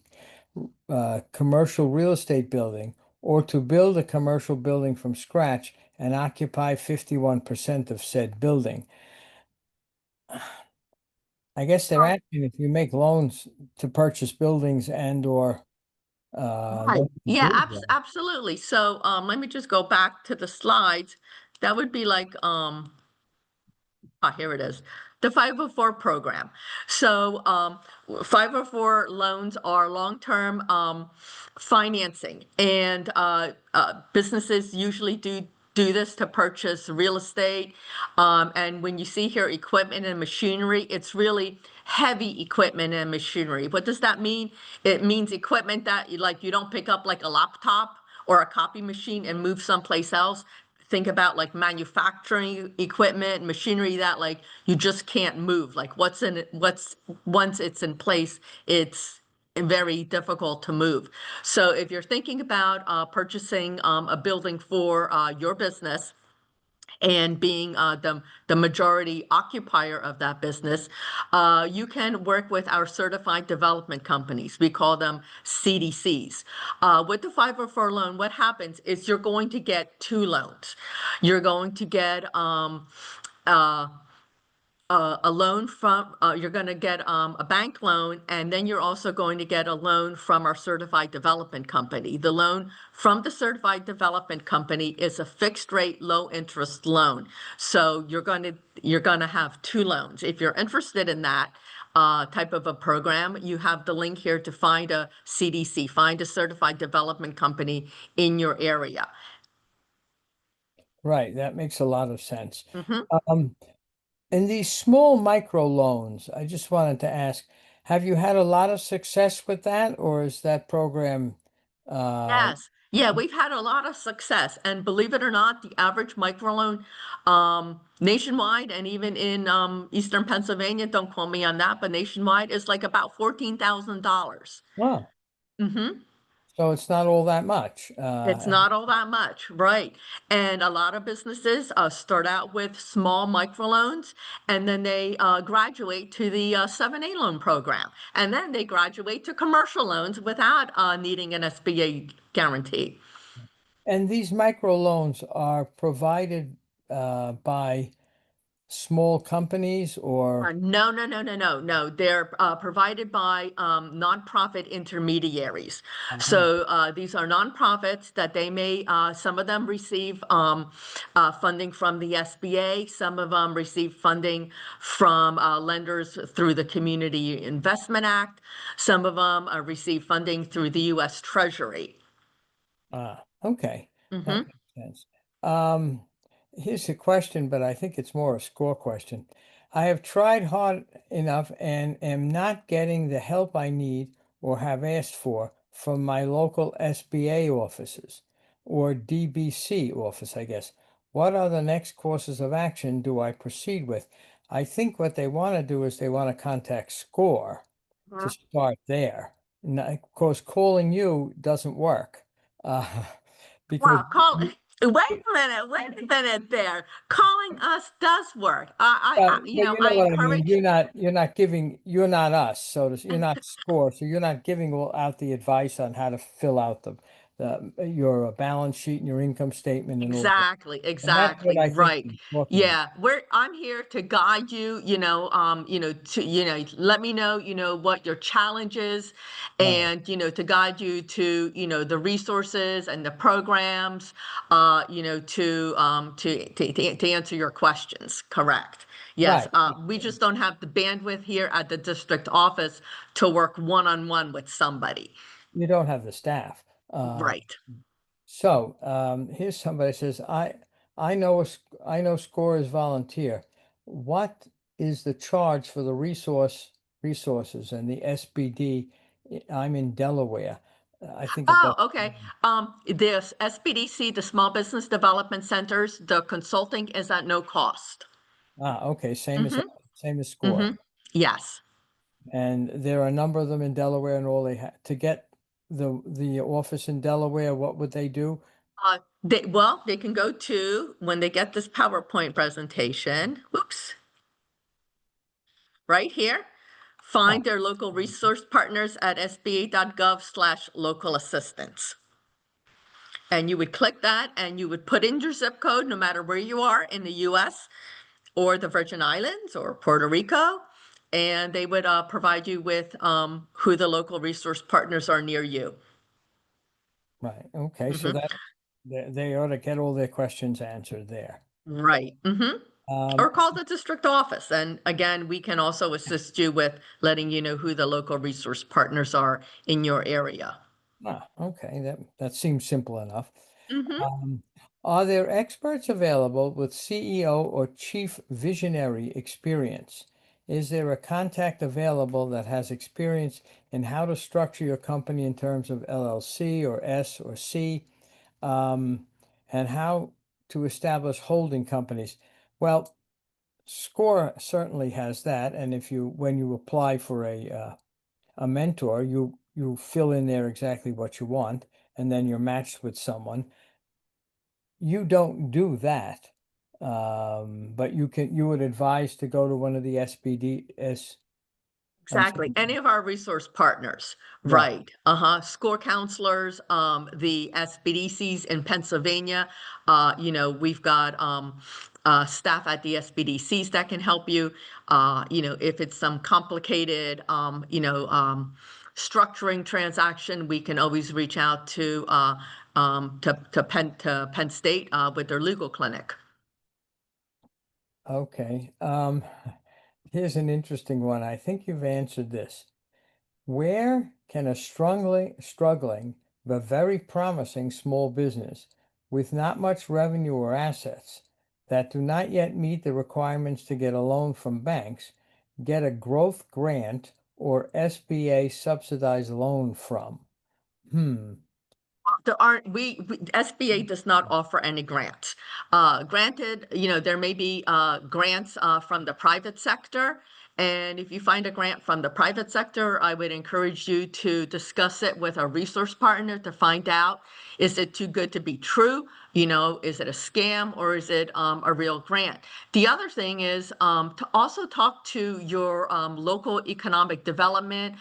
commercial real estate building, or to build a commercial building from scratch and occupy 51% of said building? I guess they're asking if you make loans to purchase buildings and or Right. what you Yeah, do there. absolutely. So let me just go back to the slides. That would be like here it is, the 504 program. So 504 loans are long-term financing, and businesses usually do this to purchase real estate. And when you see here equipment and machinery, it's really heavy equipment and machinery. What does that mean? It means equipment that you don't pick up like a laptop or a copy machine and move someplace else. Think about like manufacturing equipment, machinery that like you just can't move. Like once it's in place, it's very difficult to move. So if you're thinking about purchasing a building for your business and being the majority occupier of that business, you can work with our certified development companies. We call them CDCs. With the 504 loan, what happens is you're going to get two loans. You're going to get a loan from, you're going to get a bank loan, and then you're also going to get a loan from our certified development company. The loan from the certified development company is a fixed rate, low interest loan. So you're going to have two loans. If you're interested in that type of a program, you have the link here to find a CDC, find a certified development company in your area. Right, that makes a lot of sense. Mhm. Um, and these small micro loans, I just wanted to ask, have you had a lot of success with that, or is that program Yes. Yeah, we've had a lot of success. And believe it or not, the average microloan nationwide and even in Eastern Pennsylvania, don't quote me on that, but nationwide is like about $14,000. wow, Mm-hmm. so it's not all that much. It's not all that much, right? And a lot of businesses start out with small microloans, and then they graduate to the 7A loan program, and then they graduate to commercial loans without needing an SBA guarantee. And these micro loans are provided by small companies or No, no, no, no, no, no. They're provided by nonprofit intermediaries. uh-huh. So these are nonprofits that they may, some of them receive funding from the SBA, some of them receive funding from lenders through the Community Investment Act, some of them receive funding through the U.S. Treasury. Okay, that Hmm. makes sense. Um, Here's a question, but I think it's more a score question. I have tried hard enough and am not getting the help I need or have asked for from my local SBA offices or DBC office, I guess. What are the next courses of action do I proceed with? I think what they want to do is they want to contact SCORE to start there. Now, of course, calling you doesn't work. Uh, because Well, wait a minute there. Calling us does work. but you know I what I mean. encourage. You're not us, you're not SCORE, so you're not giving out the advice on how to fill out your balance sheet and your income statement and all that. Exactly, And that's what exactly, I think right. you're talking about. Yeah, I'm here to guide you, let me know, what your challenge is Right, and, to guide you to, the resources and the programs, to answer your questions. Correct. Yes, right. we just don't have the bandwidth here at the district office to work one-on-one with somebody. You don't have the staff. Uh, Right. So here's somebody says, I know SCORE is volunteer. What is the charge for the resources and the SBD? I'm in Delaware. I think that Oh, that's okay. This SBDC, the Small Business Development Centers, the consulting is at no cost. okay. Mm-hmm. Same as SCORE. Mm-hmm. Yes. And there are a number of them in Delaware, and all they have to get the office in Delaware. What would they do? They can go to, when they get this PowerPoint presentation, oops, right here, Ah, find their local resource partners at sba.gov/local assistance. And you would click that and you would put in your zip code, no matter where you are in the US or the Virgin Islands or Puerto Rico. And they would provide you with who the local resource partners are near you. right. Okay. So Hmm. that they ought to get all their questions answered there. Right. Hmm. Um, Or call the district office. And again, we can also assist you with letting you know who the local resource partners are in your area. Okay, that seems simple enough. Hmm. Um, are there experts available with CEO or chief visionary experience? Is there a contact available that has experience in how to structure your company in terms of LLC or S or C, um, and how to establish holding companies? Well, SCORE certainly has that, and if you when you apply for a mentor, you fill in there exactly what you want, and then you're matched with someone. You don't do that, but you would advise to go to one of the SBDS. I'm Exactly. sorry. Any of our resource partners, Right. right? SCORE counselors, the SBDCs in Pennsylvania. We've got staff at the SBDCs that can help you. If it's some complicated, structuring transaction, we can always reach out to Penn State with their legal clinic. Okay. Here's an interesting one. I think you've answered this. Where can a struggling but very promising small business with not much revenue or assets that do not yet meet the requirements to get a loan from banks get a growth grant or SBA subsidized loan from? Hmm. There aren't, SBA does not offer any grants. Granted, there may be grants from the private sector. And if you find a grant from the private sector, I would encourage you to discuss it with a resource partner to find out, is it too good to be true? Is it a scam or is it a real grant? The other thing is to also talk to your local economic development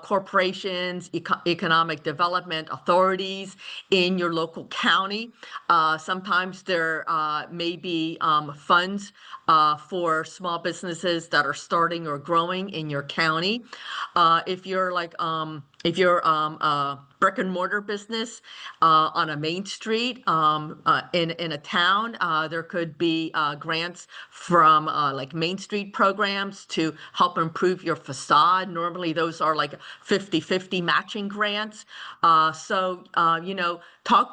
corporations, economic development authorities in your local county. Sometimes there may be funds for small businesses that are starting or growing in your county. If you're a brick and mortar business on a main street in a town, there could be grants from like Main Street programs to help improve your facade. Normally, those are like 50-50 matching grants. Talk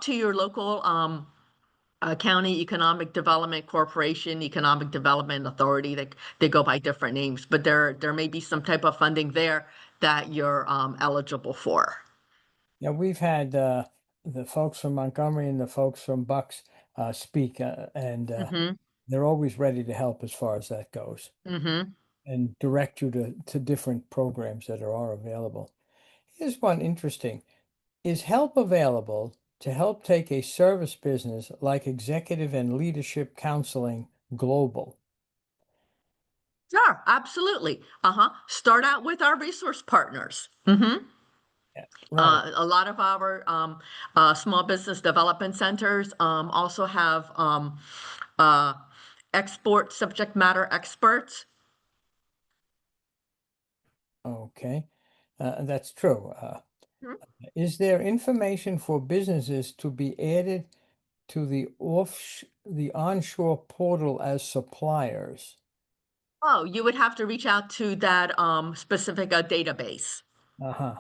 to your local county economic development corporation, economic development authority. They go by different names, but there may be some type of funding there that you're eligible for. Yeah, we've had the folks from Montgomery and the folks from Bucks speak, and Mm-hmm. they're always ready to help as far as that goes Mm-hmm. and direct you to different programs that are available. Here's one interesting. Is help available to help take a service business like executive and leadership counseling global? Sure, absolutely. Start out with our resource partners. Mm-hmm. Right. A lot of our small business development centers also have uh, export subject matter experts. Okay. That's true. Mhm. Is there information for businesses to be added to the onshore portal as suppliers? Oh, you would have to reach out to that specific database. Uh-huh.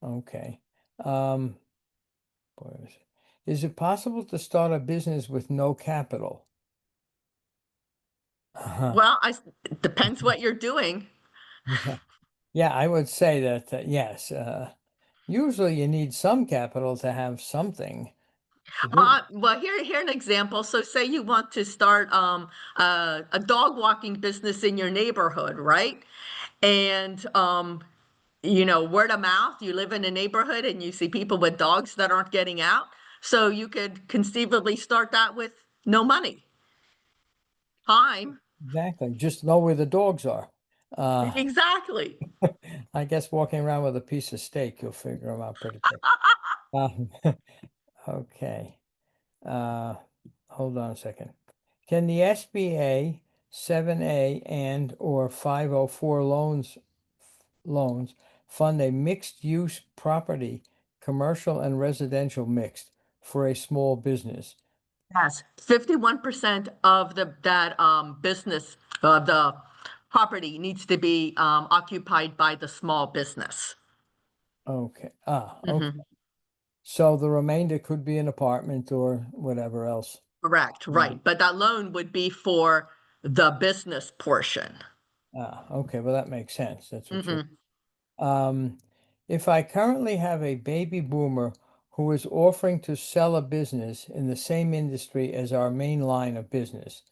Okay. Um, where is it? Is it possible to start a business with no capital? Uh-huh. Well, it depends what you're doing. Yeah. Yeah, I would say that yes. Usually you need some capital to have something to do. Well, here an example. So say you want to start a dog walking business in your neighborhood, right? And word of mouth, you live in a neighborhood and you see people with dogs that aren't getting out. So you could conceivably start that with no money, time. Exactly. Just know where the dogs are. Uh, Exactly. I guess walking around with a piece of steak, you'll figure them out pretty quick. Um, okay. Uh, hold on a second. Can the SBA 7A and or 504 loans fund a mixed use property, commercial and residential mixed for a small business? Yes, 51% of that business the property needs to be occupied by the small business. Okay. Okay. Mhm. So the remainder could be an apartment or whatever else. Correct, Mm. right. But that loan would be for the business portion. Okay. Well, that makes sense. That's what you're. Mhm. Um, if I currently have a baby boomer who is offering to sell a business in the same industry as our main line of business,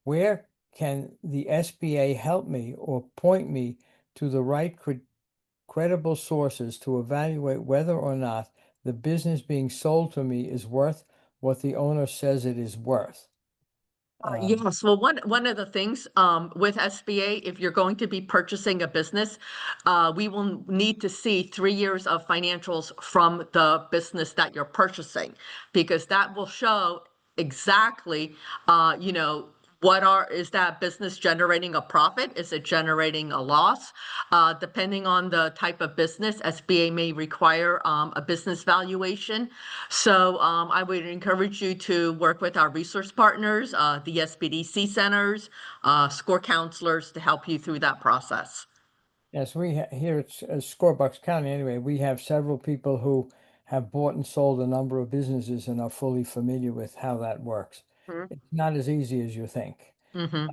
where can the SBA help me or point me to the right credible sources to evaluate whether or not the business being sold to me is worth what the owner says it is worth? Um, Yes, well, one of the things with SBA, if you're going to be purchasing a business, we will need to see 3 years of financials from the business that you're purchasing, because that will show exactly, is that business generating a profit? Is it generating a loss? Depending on the type of business, SBA may require a business valuation. So I would encourage you to work with our resource partners, the SBDC centers, score counselors to help you through that process. Yes, here at Scorebucks County, anyway, we have several people who have bought and sold a number of businesses and are fully familiar with how that works. Mhm. It's not as easy as you think, Mhm.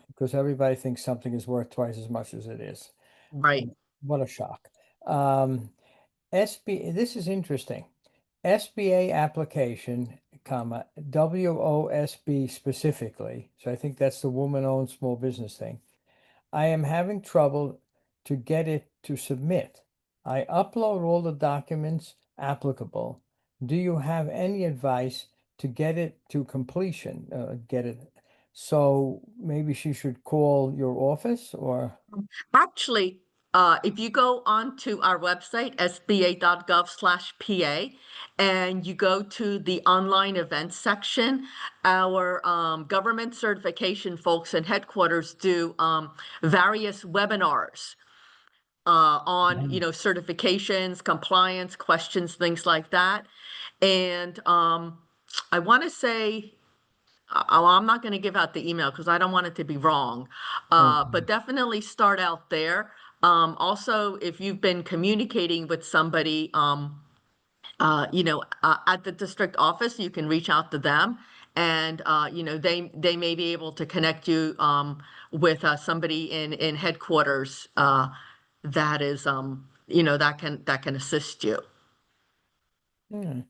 because everybody thinks something is worth twice as much as it is. Right. What a shock. This is interesting. SBA application, comma, WOSB specifically. So I think that's the woman-owned small business thing. I am having trouble to get it to submit. I upload all the documents applicable. Do you have any advice to get it to completion? Get it. So maybe she should call your office or. Actually, if you go onto our website, sba.gov/PA, and you go to the online events section, our government certification folks and headquarters do various webinars on, Mhm. certifications, compliance, questions, things like that. And I want to say, I'm not going to give out the email because I don't want it to be wrong, Okay. but definitely start out there. Also, if you've been communicating with somebody, at the district office, you can reach out to them, and they may be able to connect you with somebody in headquarters that is that can assist you. Hmm.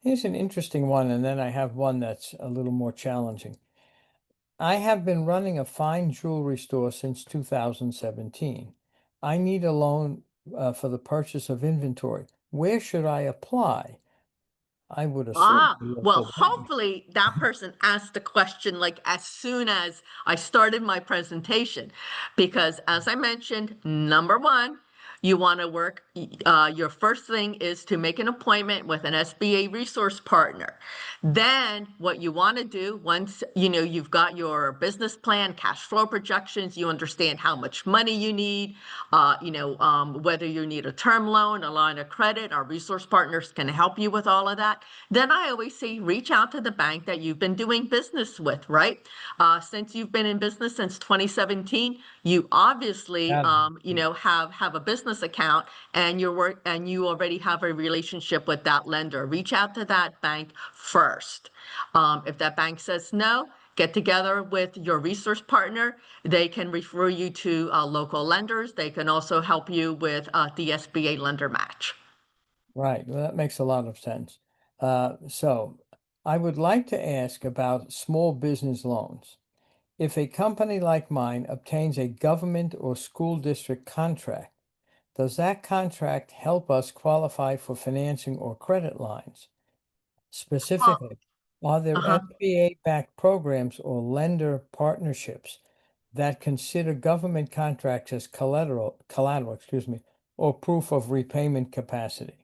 Here's an interesting one, and then I have one that's a little more challenging. I have been running a fine jewelry store since 2017. I need a loan for the purchase of inventory. Where should I apply? I would assume the Well, local bank. hopefully that person asked the question like as soon as I started my presentation, because as I mentioned, number one, you want to work, your first thing is to make an appointment with an SBA resource partner. Then what you want to do, once you've got your business plan, cash flow projections, you understand how much money you need, whether you need a term loan, a line of credit, our resource partners can help you with all of that. Then I always say reach out to the bank that you've been doing business with, right? Since you've been in business since 2017, you obviously have a business account, and you already have a relationship with that lender. Reach out to that bank first. If that bank says no, get together with your resource partner. They can refer you to local lenders. They can also help you with the SBA lender match. Right. Well, that makes a lot of sense. So I would like to ask about small business loans. If a company like mine obtains a government or school district contract, does that contract help us qualify for financing or credit lines? Specifically, are there Uh-huh. SBA-backed programs or lender partnerships that consider government contracts as collateral, or proof of repayment capacity?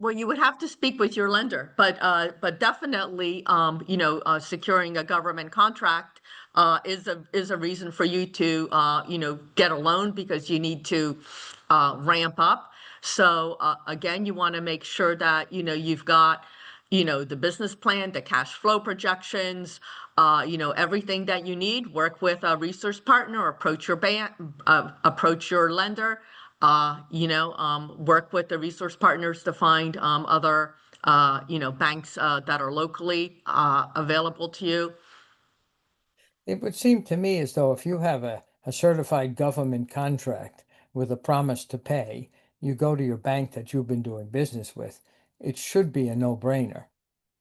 Well, you would have to speak with your lender, but definitely, securing a government contract is a reason for you to get a loan, because you need to ramp up. So again, you want to make sure that you've got the business plan, the cash flow projections, everything that you need. Work with a resource partner, approach your bank, approach your lender. Work with the resource partners to find other, banks that are locally available to you. It would seem to me as though if you have a certified government contract with a promise to pay, you go to your bank that you've been doing business with, it should be a no-brainer,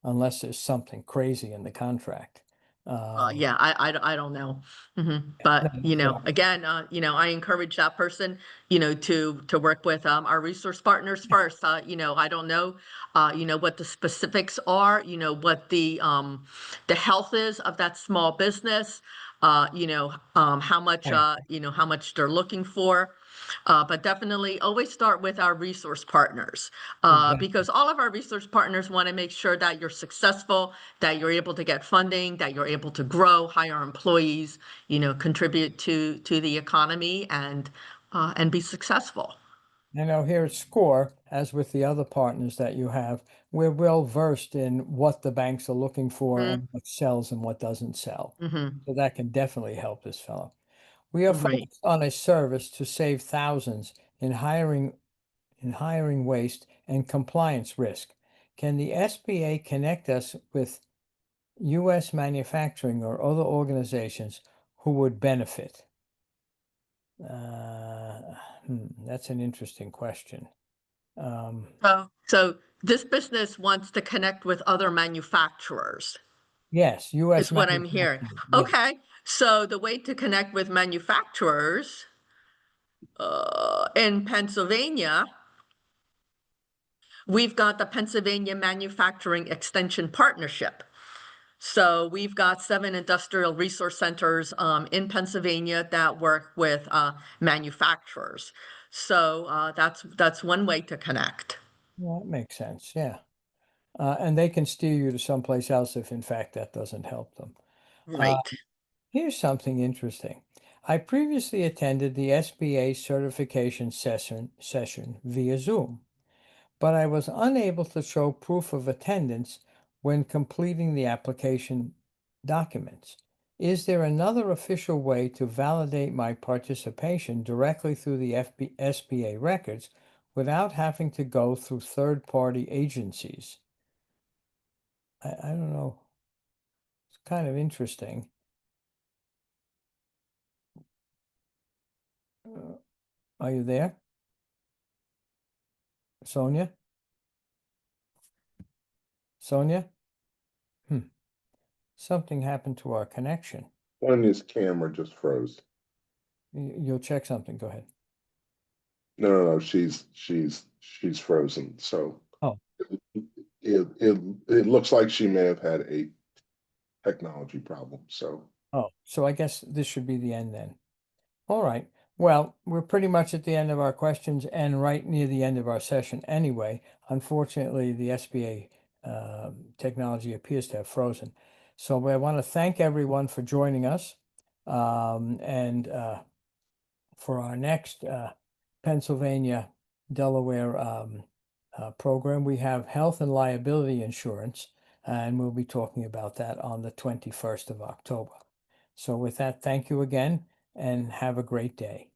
unless there's something crazy in the contract. Yeah, I don't know. No, But, yeah, again, I encourage that person, to work with our resource partners first. I don't know, what the specifics are, what the health is of that small business, how much, right, how much they're looking for. But definitely always start with our resource partners, exactly. because all of our resource partners want to make sure that you're successful, that you're able to get funding, that you're able to grow, hire employees, contribute to the economy, and be successful. I know here at SCORE, as with the other partners that you have, we're well versed in what the banks are looking for Mm-hmm. and what sells and what doesn't sell. Mm-hmm. So that can definitely help this fellow. We are Right. focused on a service to save thousands in hiring waste and compliance risk. Can the SBA connect us with U.S. manufacturing or other organizations who would benefit? That's an interesting question. So this business wants to connect with other manufacturers, Yes, U.S. is what I'm hearing. manufacturing. Yes. Okay. So the way to connect with manufacturers in Pennsylvania, we've got the Pennsylvania Manufacturing Extension Partnership. So we've got 7 industrial resource centers in Pennsylvania that work with manufacturers. So that's one way to connect. Well, that makes sense. Yeah. And they can steer you to someplace else if, in fact, that doesn't help them. Right. Here's something interesting. I previously attended the SBA certification session via Zoom, but I was unable to show proof of attendance when completing the application documents. Is there another official way to validate my participation directly through the SBA records without having to go through third-party agencies? I don't know. It's kind of interesting. Are you there, Sonia? Sonia? Something happened to our connection. Sonia's camera just froze. You'll check something. Go ahead. No, she's frozen. So Oh, it looks like she may have had a technology problem. So so I guess this should be the end then. All right. Well, we're pretty much at the end of our questions and right near the end of our session anyway. Unfortunately, the SBA technology appears to have frozen. So I want to thank everyone for joining us. And for our next Pennsylvania, Delaware program, we have health and liability insurance, and we'll be talking about that on the 21st of October. So with that, thank you again and have a great day.